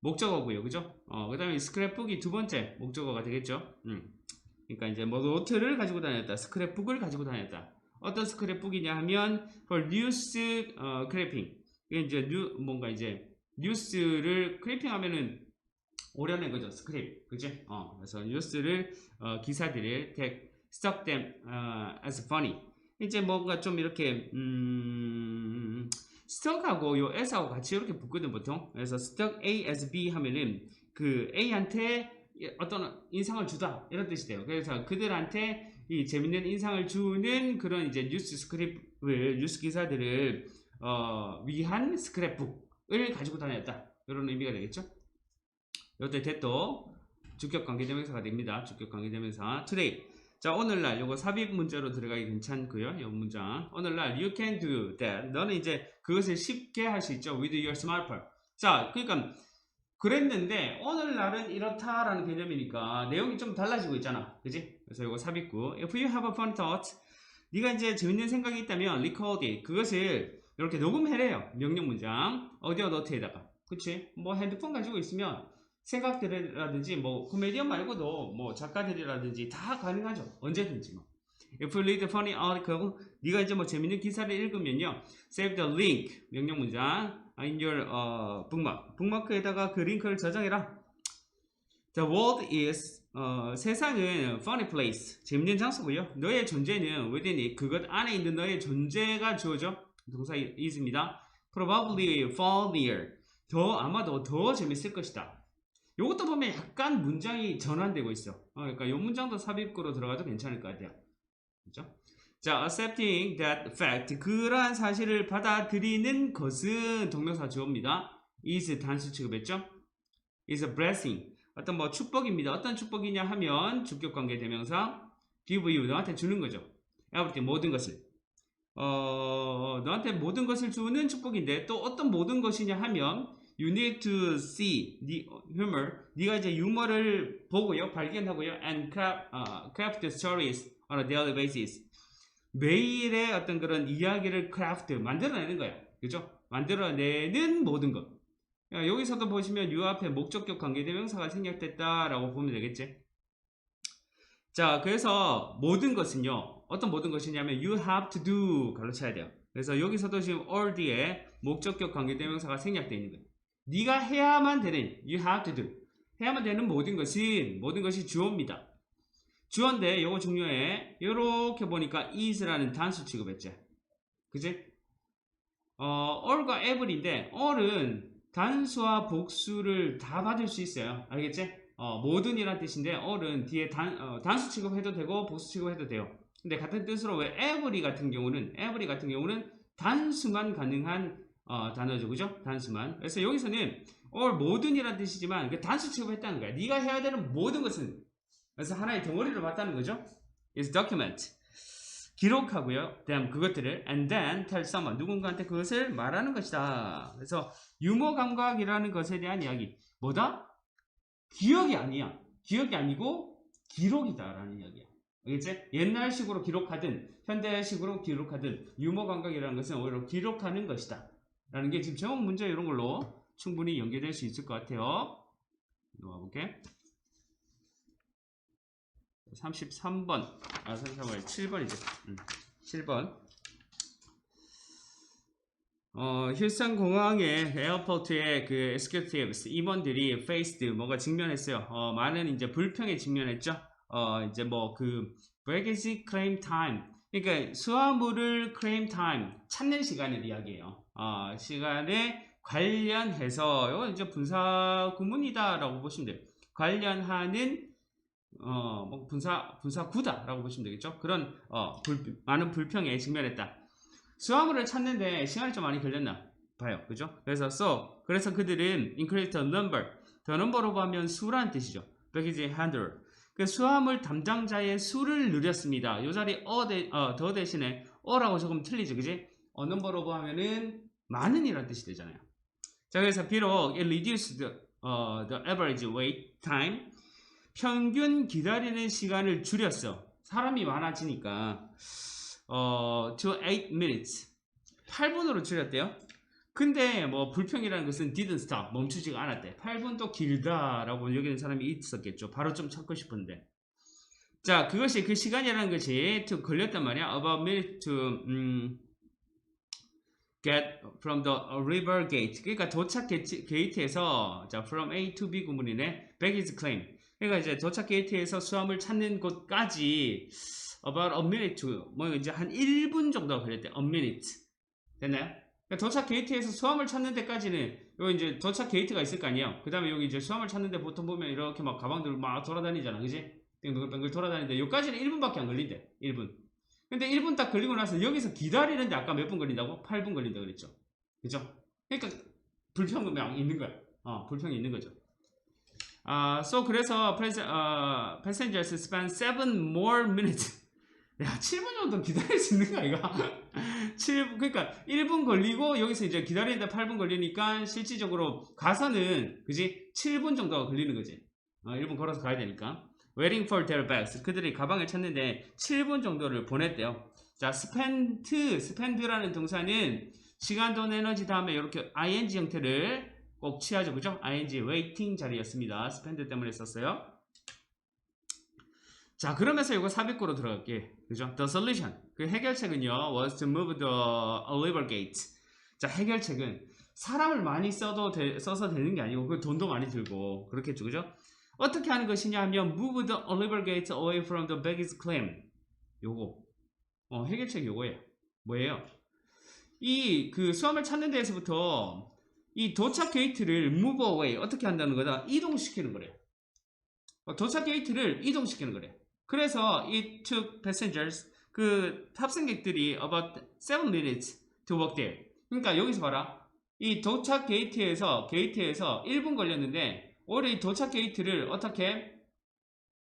목적어고요, 그죠? 그 다음에 스크랩북이 두 번째 목적어가 되겠죠. 그러니까 이제 뭐 노트를 가지고 다녔다, 스크랩북을 가지고 다녔다. 어떤 스크랩북이냐 하면 for news clipping. 이게 이제 뭔가 이제 뉴스를 클리핑하면은 오려낸 거죠. 스크립, 그치? 그래서 뉴스를 기사들을 stuck them as funny. 이제 뭔가 좀 이렇게 stuck하고 요 s하고 같이 이렇게 붙거든 보통. 그래서 stuck A as B 하면은 그 A한테 어떤 인상을 주다 이런 뜻이 돼요. 그래서 그들한테 이 재밌는 인상을 주는 그런 이제 뉴스 기사들을 위한 스크랩북을 가지고 다녔다. 이런 의미가 되겠죠. 요때 대또 주격 관계대명사가 됩니다. 주격 관계대명사. today. 자, 오늘날 요거 삽입 문자로 들어가기 괜찮고요. 이 문장. 오늘날 you can do that. 너는 이제 그것을 쉽게 할 수 있죠. with your smartphone. 자, 그러니까 그랬는데 오늘날은 이렇다라는 개념이니까 내용이 좀 달라지고 있잖아. 그지? 그래서 요거 삽입구. If you have a fun thought. 네가 이제 재밌는 생각이 있다면 record it. 그것을 이렇게 녹음해래요. 명령 문장. 오디오 노트에다가. 그치? 뭐 핸드폰 가지고 있으면 생각들이라든지 뭐 코미디언 말고도 뭐 작가들이라든지 다 가능하죠. 언제든지 뭐. If you read a funny article, 네가 이제 뭐 재밌는 기사를 읽으면요, save the link 명령 문장 in your bookmark. 북마크에다가 그 링크를 저장해라. The world is 세상은 funny place 재밌는 장소고요. 너의 존재는 within it 그것 안에 있는 너의 존재가 주어져 동사 is입니다. Probably funnier 아마도 더 재밌을 것이다. 요것도 보면 약간 문장이 전환되고 있어. 그러니까 요 문장도 삽입구로 들어가도 괜찮을 것 같아요. 그죠? 자, accepting that fact. 그러한 사실을 받아들이는 것은 동명사 주어입니다. is 단수 취급했죠? is a blessing. 어떤 뭐 축복입니다. 어떤 축복이냐 하면 주격 관계 대명사 give you 너한테 주는 거죠. everything 모든 것을. 너한테 모든 것을 주는 축복인데 또 어떤 모든 것이냐 하면 you need to see the humor. 네가 이제 유머를 보고요, 발견하고요, and craft stories on a daily basis. 매일의 어떤 그런 이야기를 craft 만들어내는 거야, 그죠? 만들어내는 모든 것. 여기서도 보시면 you 앞에 목적격 관계대명사가 생략됐다라고 보면 되겠지. 자, 그래서 모든 것은요, 어떤 모든 것이냐면 you have to do 가로쳐야 돼요. 그래서 여기서도 지금 all 뒤에 목적격 관계대명사가 생략되어 있는 거예요. 네가 해야만 되는 you have to do 해야만 되는 모든 것이 주어입니다. 주어인데 요거 중요해. 요렇게 보니까 is라는 단수 취급했지. 그지? all과 ever인데 all은 단수와 복수를 다 받을 수 있어요. 알겠지? 모든이란 뜻인데 all은 뒤에 단수 취급해도 되고 복수 취급해도 돼요. 근데 같은 뜻으로 왜 every 같은 경우는 단수만 가능한 단어죠. 그죠? 단수만. 그래서 여기서는 all 모든이란 뜻이지만 그 단수 취급했다는 거야. 네가 해야 되는 모든 것은. 그래서 하나의 덩어리를 봤다는 거죠. is document. 기록하고요. then 그것들을 and then tell someone. 누군가한테 그것을 말하는 것이다. 그래서 유머 감각이라는 것에 대한 이야기. 뭐다? 기억이 아니야. 기억이 아니고 기록이다라는 이야기야. 알겠지? 옛날식으로 기록하든 현대식으로 기록하든 유머 감각이라는 것은 오히려 기록하는 것이다. 라는 게 지금 제목 문제 이런 걸로 충분히 연계될 수 있을 것 같아요. 넘어가 볼게. 33번. 33번. 7번이죠. 7번. 휴스턴 공항의 에어포트에 그 executives, 임원들이 faced, 뭔가 직면했어요. 많은 이제 불평에 직면했죠. 이제 뭐 그 baggage claim time. 그러니까 수화물을 claim time, 찾는 시간을 이야기해요. 시간에 관련해서, 이거 이제 분사 구문이다라고 보시면 돼요. 관련하는 뭐 분사구다라고 보시면 되겠죠. 그런 많은 불평에 직면했다. 수화물을 찾는데 시간이 좀 많이 걸렸나 봐요. 그죠? 그래서 그들은 increase the number, the number라고 하면 수라는 뜻이죠. baggage handler, 그 수화물 담당자의 수를 늘렸습니다. 요 자리 더 대신에 어라고 조금 틀리죠. 그지? number라고 하면은 많은이라는 뜻이 되잖아요. 자, 그래서 비록 it reduced the average wait time, 평균 기다리는 시간을 줄였어. 사람이 많아지니까 to 8 minutes 8분으로 줄였대요. 근데 뭐 불평이라는 것은 didn't stop 멈추지가 않았대. 8분도 길다라고 여기는 사람이 있었겠죠. 바로 좀 찾고 싶은데. 자, 그것이 그 시간이라는 것이 to 걸렸단 말이야. About a minute to get from the river gate. 그러니까 도착 게이트에서, 자, from A to B 구문이네. baggage claim. 그러니까 이제 도착 게이트에서 수화물 찾는 곳까지 about a minute to, 뭐 이제 한 1분 정도가 걸렸대. a minute. 됐나요? 그러니까 도착 게이트에서 수화물 찾는 데까지는, 여기 이제 도착 게이트가 있을 거 아니에요. 그 다음에 여기 이제 수화물 찾는데 보통 보면 이렇게 막 가방들 막 돌아다니잖아. 그지? 뱅글뱅글 돌아다니는데 여기까지는 1분밖에 안 걸린대. 1분. 근데 1분 딱 걸리고 나서 여기서 기다리는데 아까 몇 분 걸린다고? 8분 걸린다 그랬죠. 그죠? 그러니까 불평이 있는 거야. 불평이 있는 거죠. So 그래서 passengers spend 7 more minutes. 야, 7분 정도 기다릴 수 있는 거 아이가? 7분, 그러니까 1분 걸리고 여기서 이제 기다리는데 8분 걸리니까 실질적으로 가서는 그지? 7분 정도가 걸리는 거지. 1분 걸어서 가야 되니까. Waiting for their bags. 그들이 가방을 찾는데 7분 정도를 보냈대요. 자, spend라는 동사는 시간, 돈, 에너지 다음에 이렇게 ing 형태를 꼭 취하죠. 그죠? ing, waiting 자리였습니다. spend 때문에 썼어요. 자, 그러면서 이거 삽입구로 들어갈게. 그죠? The solution. 그 해결책은요, was to move the Oliver Gate. 자, 해결책은 사람을 많이 써서 되는 게 아니고, 그 돈도 많이 들고, 그렇겠죠. 그죠? 어떻게 하는 것이냐 하면, move the Oliver Gate away from the baggage claim. 요거. 해결책 요거예요. 뭐예요? 그 수험을 찾는 데에서부터 이 도착 게이트를 move away. 어떻게 한다는 거다? 이동시키는 거래요. 도착 게이트를 이동시키는 거래요. 그래서 it took passengers 그 탑승객들이 about 7 minutes to walk there. 그러니까 여기서 봐라. 이 도착 게이트에서 1분 걸렸는데 오히려 이 도착 게이트를 어떻게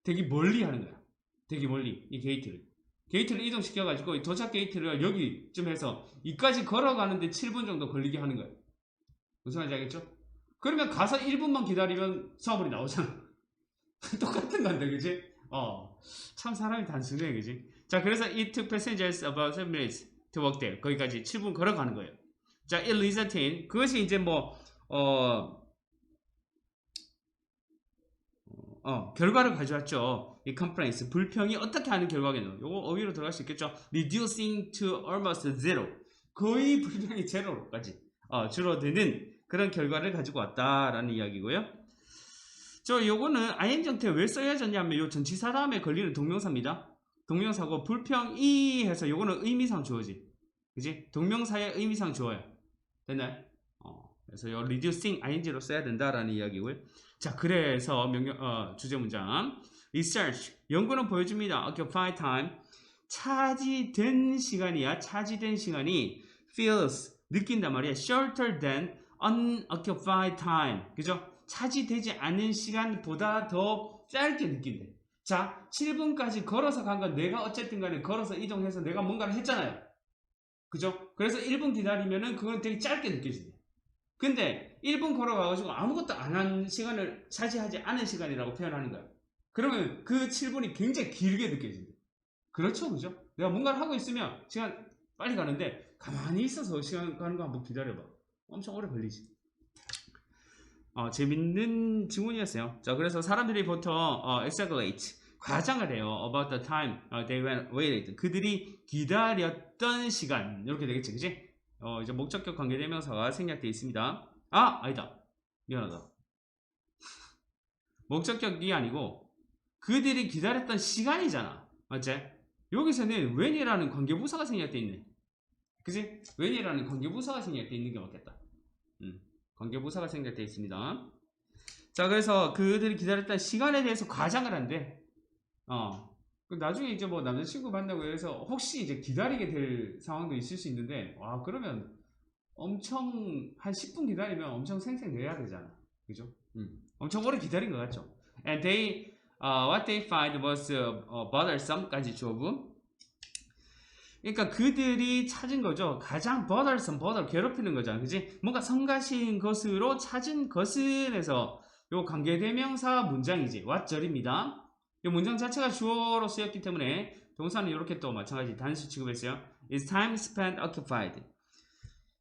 되게 멀리 하는 거야. 되게 멀리 이 게이트를 이동시켜 가지고 이 도착 게이트를 여기쯤 해서 이까지 걸어가는데 7분 정도 걸리게 하는 거야. 무슨 말인지 알겠죠? 그러면 가서 1분만 기다리면 수화물이 나오잖아. 똑같은 건데, 그지? 참 사람이 단순해, 그지? 자, 그래서 it took passengers about 7 minutes to walk there. 거기까지 7분 걸어가는 거예요. 자, it resulted in 그것이 이제 결과를 가져왔죠. 이 complaints, 불평이 어떻게 하는 결과겠노? 요거 어휘로 들어갈 수 있겠죠? reducing to almost zero. 거의 불평이 제로까지 줄어드는 그런 결과를 가지고 왔다라는 이야기고요. 요거는 ing 형태 왜 써야졌냐면 요 전치사 다음에 걸리는 동명사입니다. 동명사고 불평이 해서 요거는 의미상 주어지. 그지? 동명사의 의미상 주어요. 됐나요? 그래서 요 reducing ing로 써야 된다라는 이야기고요. 자, 그래서 주제 문장. research 연구는 보여줍니다. occupy time 차지된 시간이 feels 느낀단 말이야. shorter than unoccupied time. 그죠? 차지되지 않은 시간보다 더 짧게 느낀대. 자, 7분까지 걸어서 간 건 내가 어쨌든 간에 걸어서 이동해서 내가 뭔가를 했잖아요. 그죠? 그래서 1분 기다리면은 그건 되게 짧게 느껴진대. 근데 1분 걸어가가지고 아무것도 안 한 시간을 차지하지 않은 시간이라고 표현하는 거야. 그러면 그 7분이 굉장히 길게 느껴진대. 그렇죠? 그죠? 내가 뭔가를 하고 있으면 시간 빨리 가는데 가만히 있어서 시간 가는 거 한번 기다려봐. 엄청 오래 걸리지. 재밌는 질문이었어요. 자, 그래서 사람들이 보통 exaggerate 과장을 해요. about the time they waited. 그들이 기다렸던 시간 이렇게 되겠지, 그지? 이제 목적격 관계대명사가 생략되어 있습니다. 아니다. 미안하다. 목적격이 아니고 그들이 기다렸던 시간이잖아. 맞지? 여기서는 when이라는 관계부사가 생략되어 있네. 그지? when이라는 관계부사가 생략되어 있는 게 맞겠다. 관계부사가 생략되어 있습니다. 자, 그래서 그들이 기다렸던 시간에 대해서 과장을 한대. 나중에 이제 남자친구 만나고 해서 혹시 이제 기다리게 될 상황도 있을 수 있는데, 그러면 엄청 한 10분 기다리면 엄청 생색내야 되잖아. 그죠? 엄청 오래 기다린 것 같죠? And what they find was bothersome.까지 주어부. 그러니까 그들이 찾은 거죠. 가장 bother, 괴롭히는 거잖아. 그지? 뭔가 성가신 것으로 찾은 것은 해서 요 관계대명사 문장이지. 왓절입니다. 이 문장 자체가 주어로 쓰였기 때문에 동사는 이렇게 또 마찬가지 단수 취급했어요. It's time spent occupied.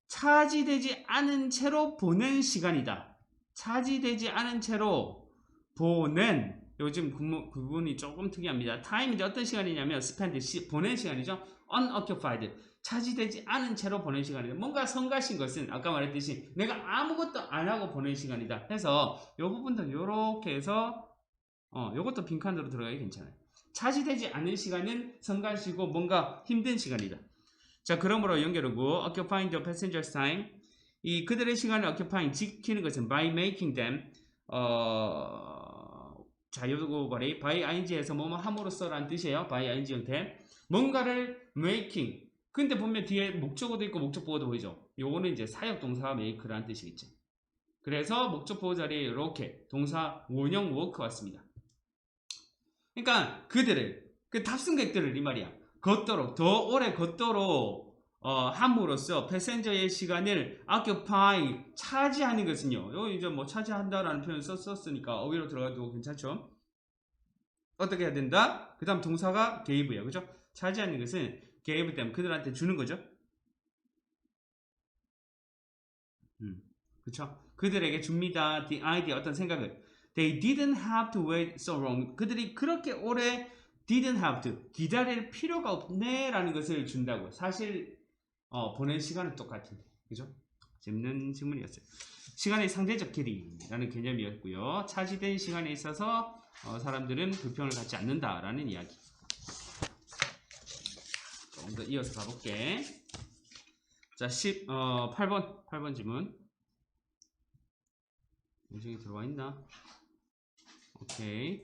차지되지 않은 채로 보낸 시간이다. 차지되지 않은 채로 보낸 요즘 구분이 조금 특이합니다. time이 어떤 시간이냐면 spend 보낸 시간이죠. unoccupied 차지되지 않은 채로 보낸 시간이다. 뭔가 성가신 것은 아까 말했듯이 내가 아무것도 안 하고 보낸 시간이다. 해서 이 부분도 이렇게 해서 요것도 빈칸으로 들어가기 괜찮아요. 차지되지 않은 시간은 성가시고 뭔가 힘든 시간이다. 자, 그러므로 연결하고 occupying the passenger's time 이 그들의 시간을 occupying 지키는 것은 by making them 자, 요거 말이 by ing에서 뭐뭐 함으로써라는 뜻이에요. by ing 형태 뭔가를 making 근데 보면 뒤에 목적어도 있고 목적보어도 보이죠. 요거는 이제 사역동사 make라는 뜻이겠죠. 그래서 목적 보호 자리에 이렇게 동사 원형 워크 왔습니다. 그러니까 그들을 그 탑승객들을 이 말이야 걷도록 더 오래 걷도록 함으로써 패센저의 시간을 occupy 차지하는 것은요. 여기 이제 뭐 차지한다라는 표현 썼으니까 어휘로 들어가도 괜찮죠. 어떻게 해야 된다? 그 다음 동사가 gave예요. 그죠? 차지하는 것은 gave 때문에 그들한테 주는 거죠. 그쵸? 그들에게 줍니다. The idea, 어떤 생각을. They didn't have to wait so long. 그들이 그렇게 오래 didn't have to, 기다릴 필요가 없네 라는 것을 준다고. 사실 보낸 시간은 똑같은데. 그죠? 재밌는 질문이었어요. 시간의 상대적 길이라는 개념이었고요. 차지된 시간에 있어서 사람들은 불평을 갖지 않는다라는 이야기. 조금 더 이어서 가볼게. 자, 8번 질문. 음식이 들어와 있나? 오케이.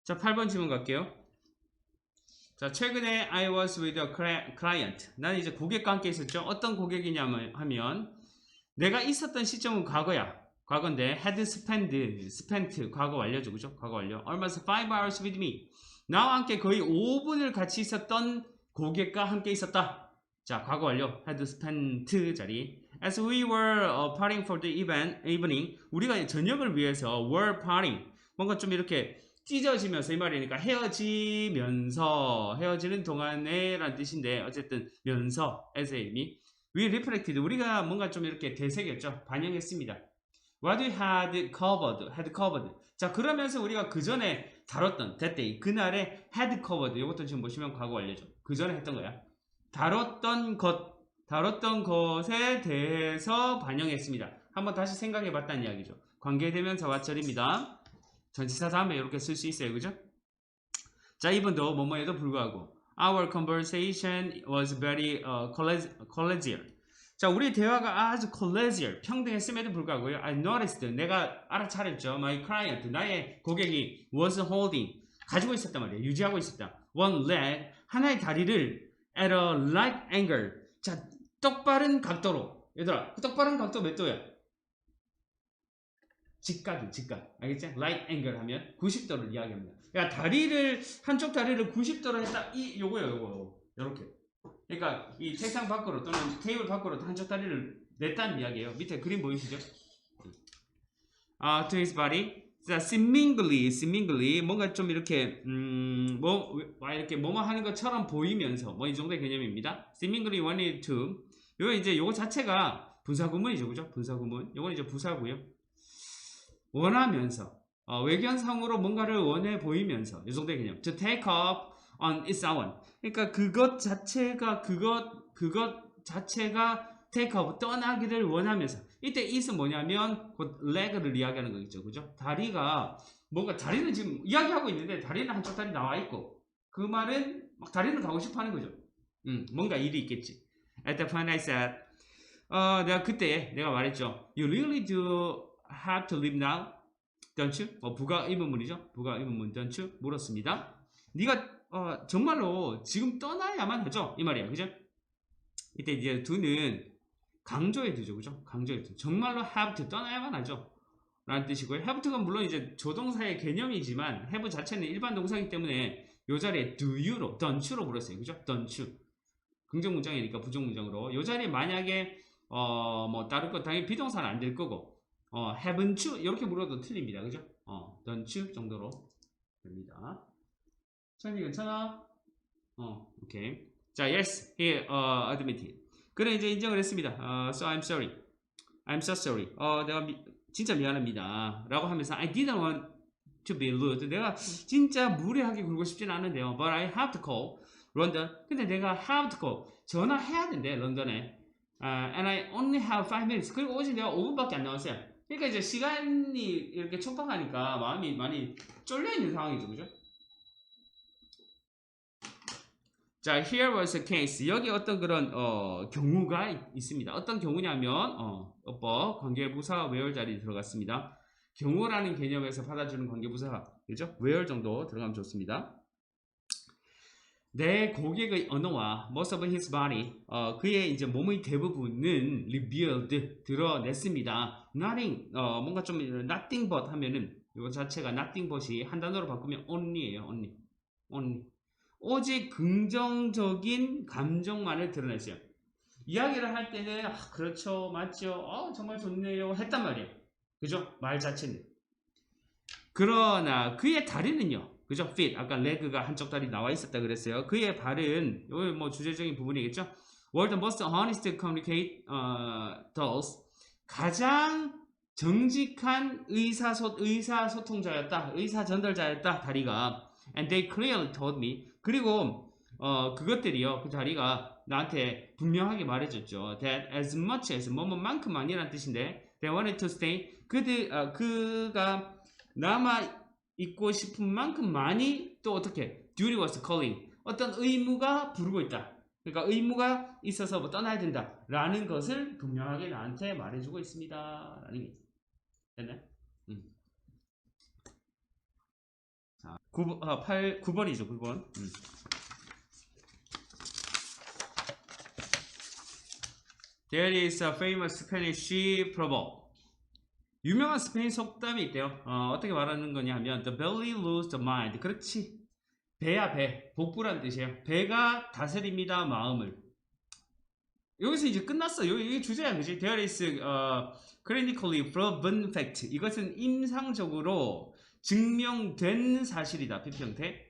자, 8번 질문 갈게요. 자, 최근에 I was with a client. 나는 이제 고객과 함께 있었죠. 어떤 고객이냐면 하면 내가 있었던 시점은 과거야. 과거인데 had spent 과거 완료죠. 그죠? 과거 완료. Almost 5 hours with me. 나와 함께 거의 5분을 같이 있었던 고객과 함께 있었다. 자, 과거 완료. had spent 자리. As we were partying for the evening, 우리가 저녁을 위해서 were partying, 뭔가 좀 이렇게 찢어지면서 이 말이니까 헤어지는 동안에 라는 뜻인데 어쨌든 면서 as a 의미. We reflected, 우리가 뭔가 좀 이렇게 되새겼죠. 반영했습니다. What we had covered. 자, 그러면서 우리가 그 전에 다뤘던 that day, 그날에 had covered, 이것도 지금 보시면 과거 완료죠. 그 전에 했던 거야. 다뤘던 것에 대해서 반영했습니다. 한번 다시 생각해 봤다는 이야기죠. 관계대명사 왓절입니다. 전치사 다음에 이렇게 쓸 수 있어요. 그죠? 자, 이분도 뭐뭐에도 불구하고 Our conversation was very collegial. 자, 우리 대화가 아주 collegial, 평등했음에도 불구하고요. I noticed, 내가 알아차렸죠. My client, 나의 고객이 was holding, 가지고 있었단 말이에요. 유지하고 있었다. One leg, 하나의 다리를 at a right angle. 자, 똑바른 각도로. 얘들아, 똑바른 각도 몇 도야? 직각. 알겠지? right angle 하면 90도를 이야기합니다. 그러니까 한쪽 다리를 90도로 했다. 요거요. 요렇게. 그러니까 이 책상 밖으로 또는 테이블 밖으로 한쪽 다리를 냈다는 이야기예요. 밑에 그림 보이시죠? To his body. 자, seemingly 뭔가 좀 이렇게 이렇게 뭐뭐 하는 것처럼 보이면서 뭐 이 정도의 개념입니다. seemingly wanted to. 요거 자체가 분사구문이죠. 그죠? 분사구문. 요건 이제 부사고요. 원하면서 외견상으로 뭔가를 원해 보이면서 이 정도의 개념. To take up on its own. 그러니까 그것 자체가 take up 떠나기를 원하면서. 이때 it은 뭐냐면 곧 leg를 이야기하는 거겠죠. 그죠? 다리가 뭔가 다리는 지금 이야기하고 있는데 다리는 한쪽 다리 나와 있고 그 말은 막 다리는 가고 싶어 하는 거죠. 뭔가 일이 있겠지. At the point I said 내가 그때 내가 말했죠. You really do have to leave now, don't you? 부가 의문문이죠. 부가 의문문 don't you? 물었습니다. 네가 정말로 지금 떠나야만 하죠. 이 말이야. 그죠? 이때 이제 do는 강조해 두죠. 그죠? 강조해 두. 정말로 have to 떠나야만 하죠. 라는 뜻이고요. have to가 물론 이제 조동사의 개념이지만 have 자체는 일반 동사이기 때문에 이 자리에 do you로 don't you로 물었어요. 그죠? don't you. 긍정 문장이니까 부정 문장으로. 이 자리에 만약에 뭐 다른 거 당연히 비동사는 안 될 거고 haven't you 이렇게 물어도 틀립니다. 그죠? don't you 정도로 됩니다. 천지 괜찮아? 오케이. 자, yes, he admitted. 그래 이제 인정을 했습니다. So I'm sorry. I'm so sorry. 내가 진짜 미안합니다. 라고 하면서 I didn't want to be rude. 내가 진짜 무례하게 굴고 싶진 않은데요. But I have to call London. 근데 내가 have to call 전화해야 된대 런던에. And I only have 5 minutes. 그리고 오직 내가 5분밖에 안 남았어요. 그러니까 이제 시간이 이렇게 촉박하니까 마음이 많이 쫄려 있는 상황이죠, 그죠? 자, here was a case. 여기 어떤 그런 경우가 있습니다. 어떤 경우냐면 어법 관계부사 where 자리에 들어갔습니다. 경우라는 개념에서 받아주는 관계부사, 그죠? where 정도 들어가면 좋습니다. 내 고객의 언어와 most of his body, 그의 이제 몸의 대부분은 revealed, 드러냈습니다. Nothing, 뭔가 좀 nothing but 하면은 이거 자체가 nothing but이 한 단어로 바꾸면 only예요. only. 오직 긍정적인 감정만을 드러냈어요. 이야기를 할 때는 그렇죠, 맞죠, 정말 좋네요 했단 말이에요. 그죠? 말 자체는. 그러나 그의 다리는요, 그죠? feet, 아까 leg가 한쪽 다리 나와 있었다 그랬어요. 그의 발은 여기 뭐 주제적인 부분이겠죠. were the most honest communicators, 가장 정직한 의사소통자였다, 의사 전달자였다 다리가. And they clearly told me, 그리고 그것들이요, 그 다리가 나한테 분명하게 말해줬죠. That as much as 뭐뭐만큼만이라는 뜻인데, they wanted to stay, 그가 남아 있고 싶은 만큼 많이 또 어떻게 duty was calling, 어떤 의무가 부르고 있다. 그러니까 의무가 있어서 뭐 떠나야 된다라는 것을 분명하게 나한테 말해주고 있습니다라는 게 있어요. 됐나요? 자, 9번이죠. 9번. There is a famous Spanish proverb. 유명한 스페인 속담이 있대요. 어떻게 말하는 거냐 하면 The belly rules the mind. 그렇지. 배야 배. 복부란 뜻이에요. 배가 다스립니다. 마음을. 여기서 이제 끝났어. 이게 주제야. 그지? There is clinically proven fact. 이것은 임상적으로 증명된 사실이다. 필평태.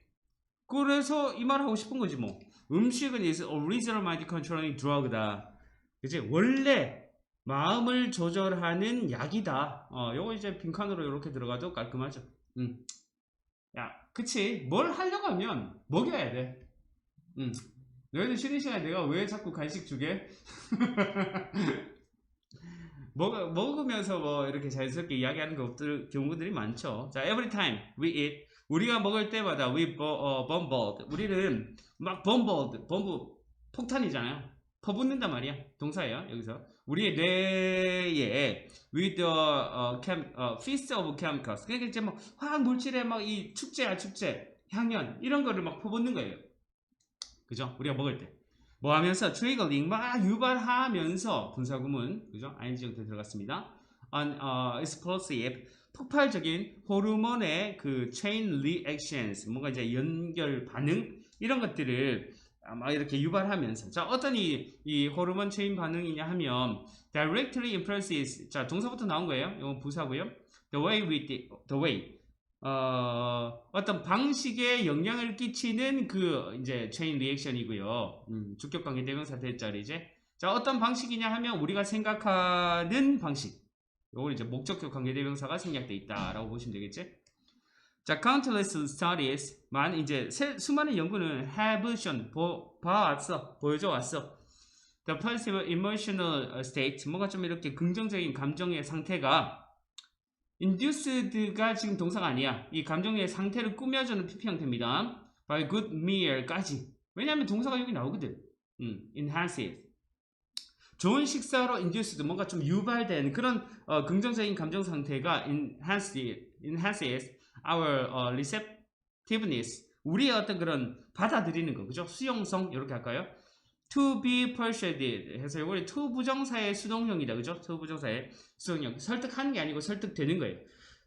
그래서 이 말 하고 싶은 거지 뭐. 음식은 is original mind controlling drug다. 그지? 원래 마음을 조절하는 약이다. 요거 이제 빈칸으로 이렇게 들어가도 깔끔하죠. 야, 그치? 뭘 하려고 하면 먹여야 돼. 너희들 쉬는 시간에 내가 왜 자꾸 간식 주게? 먹으면서 뭐 이렇게 자연스럽게 이야기하는 경우들이 많죠. 자, every time we eat, 우리가 먹을 때마다 we bombard, 우리는 막 bombard, bomb 폭탄이잖아요. 퍼붓는단 말이야. 동사예요. 여기서 우리의 뇌에 with the feast of chemicals, 그러니까 이제 막 화학 물질에 막 이 축제야 축제, 향연 이런 거를 막 퍼붓는 거예요. 그죠? 우리가 먹을 때 뭐 하면서 triggering, 막 유발하면서 분사구문, 그죠? ing 형태 들어갔습니다. on explosive, 폭발적인 호르몬의 그 chain reactions, 뭔가 이제 연결 반응 이런 것들을 막 이렇게 유발하면서, 자, 어떤 이 호르몬 체인 반응이냐 하면 directly influences, 자, 동사부터 나온 거예요. 이건 부사고요. the way 어떤 방식에 영향을 끼치는 그 이제 체인 리액션이고요. 주격 관계 대명사 대자리제. 자, 어떤 방식이냐 하면 우리가 생각하는 방식. 이걸 이제 목적격 관계 대명사가 생략돼 있다라고 보시면 되겠지. 자, countless studies, 이제 수많은 연구는 have shown, 보여줘 왔어. The positive emotional state, 뭔가 좀 이렇게 긍정적인 감정의 상태가 induced가 지금 동사가 아니야. 이 감정의 상태를 꾸며주는 PP 형태입니다. by good meal까지. 왜냐하면 동사가 여기 나오거든. enhances. 좋은 식사로 induced, 뭔가 좀 유발된 그런 긍정적인 감정 상태가 enhances our receptiveness, 우리의 어떤 그런 받아들이는 거, 그죠? 수용성, 이렇게 할까요? to be persuaded 해서 이거 to 부정사의 수동형이다, 그죠? to 부정사의 수동형, 설득하는 게 아니고 설득되는 거예요.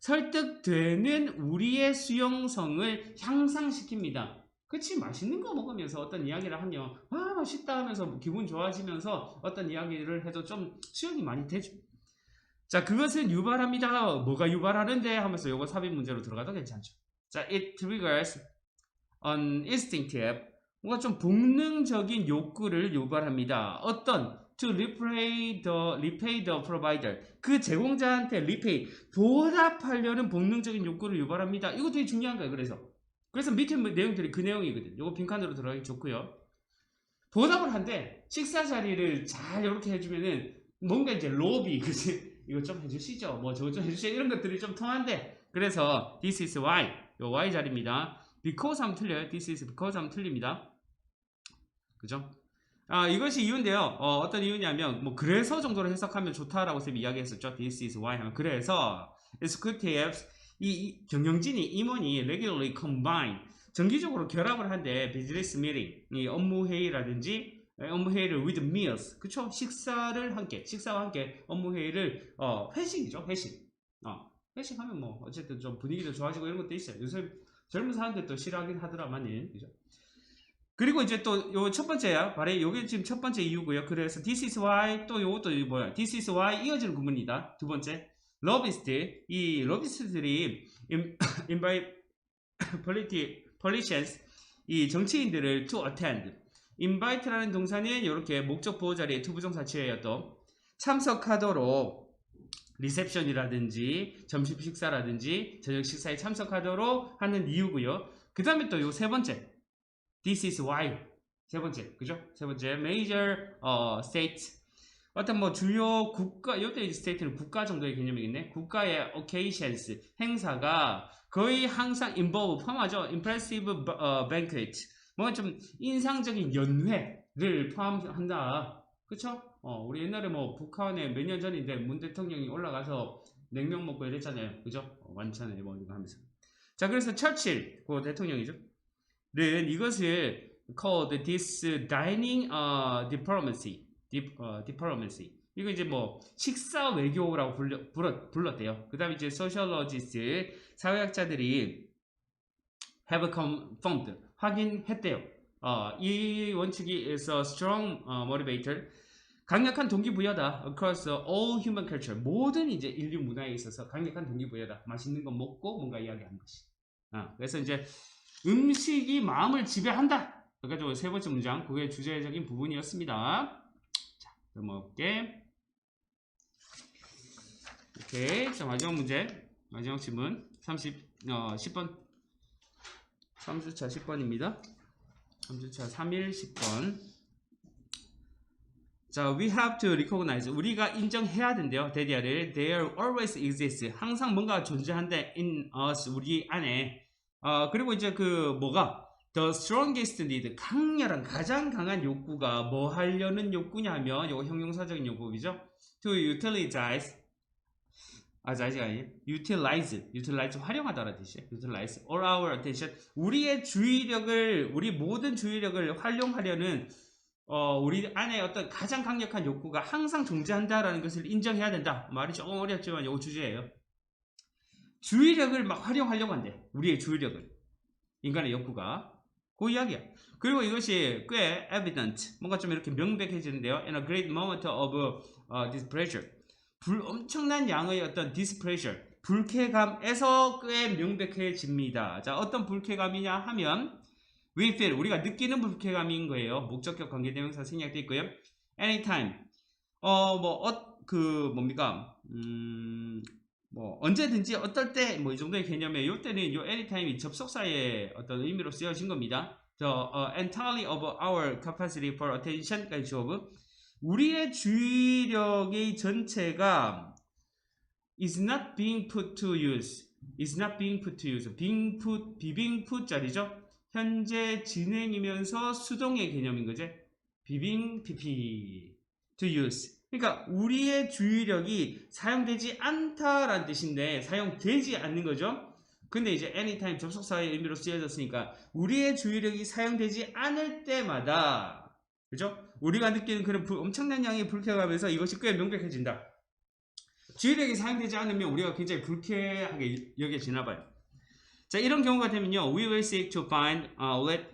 설득되는 우리의 수용성을 향상시킵니다. 그치? 맛있는 거 먹으면서 어떤 이야기를 하면 와 맛있다 하면서 기분 좋아지면서 어떤 이야기를 해도 좀 수용이 많이 되죠. 자, 그것은 유발합니다. 뭐가 유발하는데 하면서 요거 삽입 문제로 들어가도 괜찮죠. 자, it triggers an instinctive, 뭔가 좀 본능적인 욕구를 유발합니다. 어떤 to repay the provider, 그 제공자한테 repay, 보답하려는 본능적인 욕구를 유발합니다. 이거 되게 중요한 거예요. 그래서 밑에 내용들이 그 내용이거든. 요거 빈칸으로 들어가기 좋고요. 보답을 한대. 식사 자리를 잘 이렇게 해주면은 뭔가 이제 로비, 그치? 이거 좀 해주시죠. 뭐 저거 좀 해주시죠. 이런 것들이 좀 통한데. 그래서 this is why, 요 y 자리입니다. because 하면 틀려요. this is because 하면 틀립니다. 그죠? 이것이 이유인데요. 어떤 이유냐면 뭐 그래서 정도로 해석하면 좋다라고 쌤이 이야기했었죠. this is why 하면 그래서 executives, 이 경영진이 임원이 regularly combine, 정기적으로 결합을 한대. 비즈니스 미팅, 이 업무 회의라든지 업무 회의를 with meals, 그쵸? 식사와 함께 업무 회의를 회식이죠, 회식. 회식하면 뭐 어쨌든 좀 분위기도 좋아지고 이런 것도 있어요. 요새 젊은 사람들도 싫어하긴 하더라만은, 그죠? 그리고 이제 또 요 첫 번째야. 바로 요게 지금 첫 번째 이유고요. 그래서 this is why, 또 요것도 뭐야? this is why 이어지는 구문이다. 두 번째, 러비스트. 이 러비스트들이 invite politicians, 이 정치인들을 to attend. invite라는 동사는 이렇게 목적 보호 자리에 투부정사 취해요. 또 참석하도록, 리셉션이라든지 점심 식사라든지 저녁 식사에 참석하도록 하는 이유고요. 그 다음에 또 요 세 번째, this is why. 세 번째, 그죠? 세 번째, major state. 어떤 뭐 주요 국가, 요때 state는 국가 정도의 개념이겠네. 국가의 occasions, 행사가 거의 항상 involve, 포함하죠. impressive banquet. 뭔가 좀 인상적인 연회를 포함한다. 그쵸? 우리 옛날에 뭐 북한에 몇 년 전인데 문 대통령이 올라가서 냉면 먹고 이랬잖아요. 그죠? 완찬에 뭐 이거 하면서. 자, 그래서 처칠, 그 대통령이죠. 는 이것을 called this dining diplomacy. 이거 이제 뭐 식사 외교라고 불렀대요. 그 다음에 이제 sociologists, 사회학자들이 have confirmed, 확인했대요. 이 원칙이 is a strong motivator, 강력한 동기부여다. across all human culture, 모든 이제 인류 문화에 있어서 강력한 동기부여다. 맛있는 거 먹고 뭔가 이야기하는 것이. 그래서 이제 음식이 마음을 지배한다. 그래가지고 세 번째 문장, 그게 주제적인 부분이었습니다. 자, 넘어갈게. 오케이. 자, 마지막 문제, 마지막 질문 10번. 3주차 10번입니다. 3주차 3일 10번. 자, we have to recognize, 우리가 인정해야 된대요. 대디아를. There always exists, 항상 뭔가 존재한대. in us, 우리 안에. 그리고 이제 그 뭐가 the strongest need, 가장 강한 욕구가 뭐 하려는 욕구냐면, 요거 형용사적인 욕구이죠. to utilize, 자이가 아니에요. utilize 활용하다라는 뜻이에요. utilize all our attention, 우리 모든 주의력을 활용하려는 우리 안에 어떤 가장 강력한 욕구가 항상 존재한다라는 것을 인정해야 된다. 말이 조금 어렵지만 요거 주제예요. 주의력을 막 활용하려고 한대. 우리의 주의력을, 인간의 욕구가. 그 이야기야. 그리고 이것이 꽤 evident, 뭔가 좀 이렇게 명백해지는데요. In a great moment of displeasure, 엄청난 양의 어떤 displeasure, 불쾌감에서 꽤 명백해집니다. 자, 어떤 불쾌감이냐 하면 we feel, 우리가 느끼는 불쾌감인 거예요. 목적격 관계대명사 생략되어 있고요. anytime, 뭡니까? 뭐 언제든지, 어떨 때, 뭐 이 정도의 개념에, 요 때는 요 anytime이 접속사의 어떤 의미로 쓰여진 겁니다. entirely of our capacity for attention까지 주어고, 우리의 주의력의 전체가 is not being put to use, being put 자리죠. 현재 진행이면서 수동의 개념인 거죠. PP to use. 그러니까 우리의 주의력이 사용되지 않다라는 뜻인데 사용되지 않는 거죠. 근데 이제 anytime 접속사의 의미로 쓰여졌으니까 우리의 주의력이 사용되지 않을 때마다, 그죠? 우리가 느끼는 그런 엄청난 양의 불쾌감에서 이것이 꽤 명백해진다. 주의력이 사용되지 않으면 우리가 굉장히 불쾌하게 여겨지나 봐요. 자, 이런 경우가 되면요, we will seek to find outlet.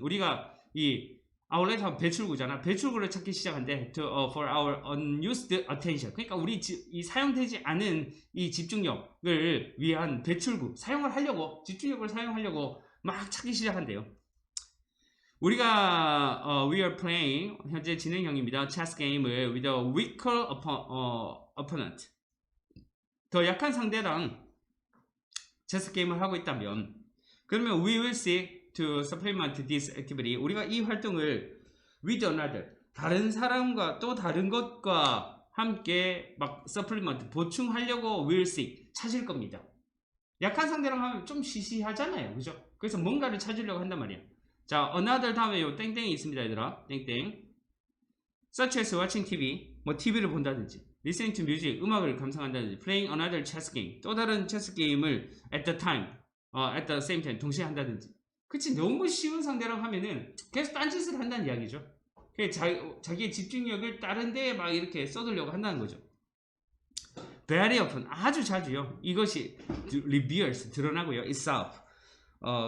우리가 이 outlet 하면 배출구잖아. 배출구를 찾기 시작한대. for our unused attention. 그러니까 우리 이 사용되지 않은 이 집중력을 위한 배출구, 집중력을 사용하려고 막 찾기 시작한대요. 우리가 we are playing, 현재 진행형입니다. chess 게임을 with a weaker opponent. 더 약한 상대랑 체스 게임을 하고 있다면, 그러면 we will seek to supplement this activity. 우리가 이 활동을 with another, 다른 사람과 또 다른 것과 함께 막 supplement, 보충하려고 will seek, 찾을 겁니다. 약한 상대랑 하면 좀 시시하잖아요. 그죠? 그래서 뭔가를 찾으려고 한단 말이야. 자, another 다음에 요 땡땡이 있습니다, 얘들아. 땡땡. such as watching TV, 뭐 TV를 본다든지, listening to music, 음악을 감상한다든지, playing another chess game, 또 다른 체스 게임을 at the time, at the same time, 동시에 한다든지. 그치, 너무 쉬운 상대랑 하면은 계속 딴짓을 한다는 이야기죠. 자기의 집중력을 다른 데에 막 이렇게 쏟으려고 한다는 거죠. very often, 아주 자주요. 이것이 reveals, 드러나고요. itself,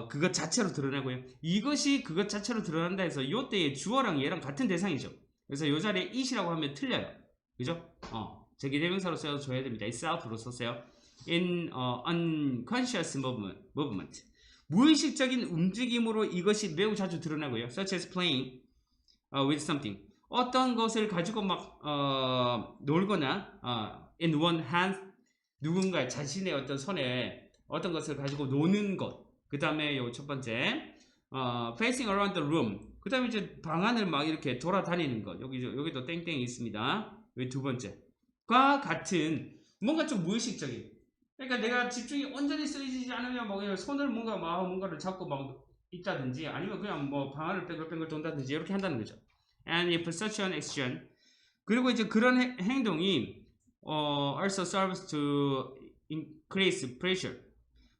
그것 자체로 드러나고요. 이것이 그것 자체로 드러난다 해서 요 때의 주어랑 얘랑 같은 대상이죠. 그래서 요 자리에 it이라고 하면 틀려요. 그죠? 제기대명사로 써줘야 됩니다. itself로 썼어요. in unconscious movement. 무의식적인 움직임으로 이것이 매우 자주 드러나고요. such as playing with something. 어떤 것을 가지고 막 놀거나 in one hand, 누군가 자신의 어떤 손에 어떤 것을 가지고 노는 것. 그 다음에 요 첫 번째 facing around the room. 그 다음에 이제 방 안을 막 이렇게 돌아다니는 것. 여기도 땡땡이 있습니다. 여기 두 번째과 같은 뭔가 좀 무의식적인. 그러니까 내가 집중이 온전히 쓰이지 않으면 뭐 그냥 손을 뭔가를 잡고 막 있다든지 아니면 그냥 뭐 방 안을 뱅글뱅글 돈다든지 이렇게 한다는 거죠. And if such an action, 그리고 이제 그런 행동이 also serves to increase pressure.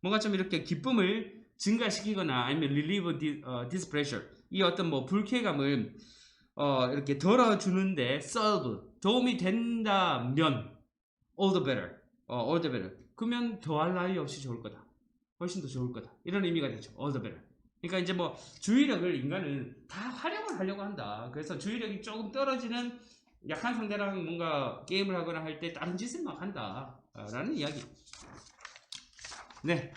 뭔가 좀 이렇게 기쁨을 증가시키거나 아니면 relieve this pressure. 이 어떤 뭐 불쾌감을 이렇게 덜어주는데 serve, 도움이 된다면 all the better. all the better. 그러면 더할 나위 없이 좋을 거다. 훨씬 더 좋을 거다. 이런 의미가 되죠. all the better. 그러니까 이제 뭐 주의력을 인간은 다 활용을 하려고 한다. 그래서 주의력이 조금 떨어지는 약한 상대랑 뭔가 게임을 하거나 할 때 다른 짓을 막 한다. 라는 이야기. 네.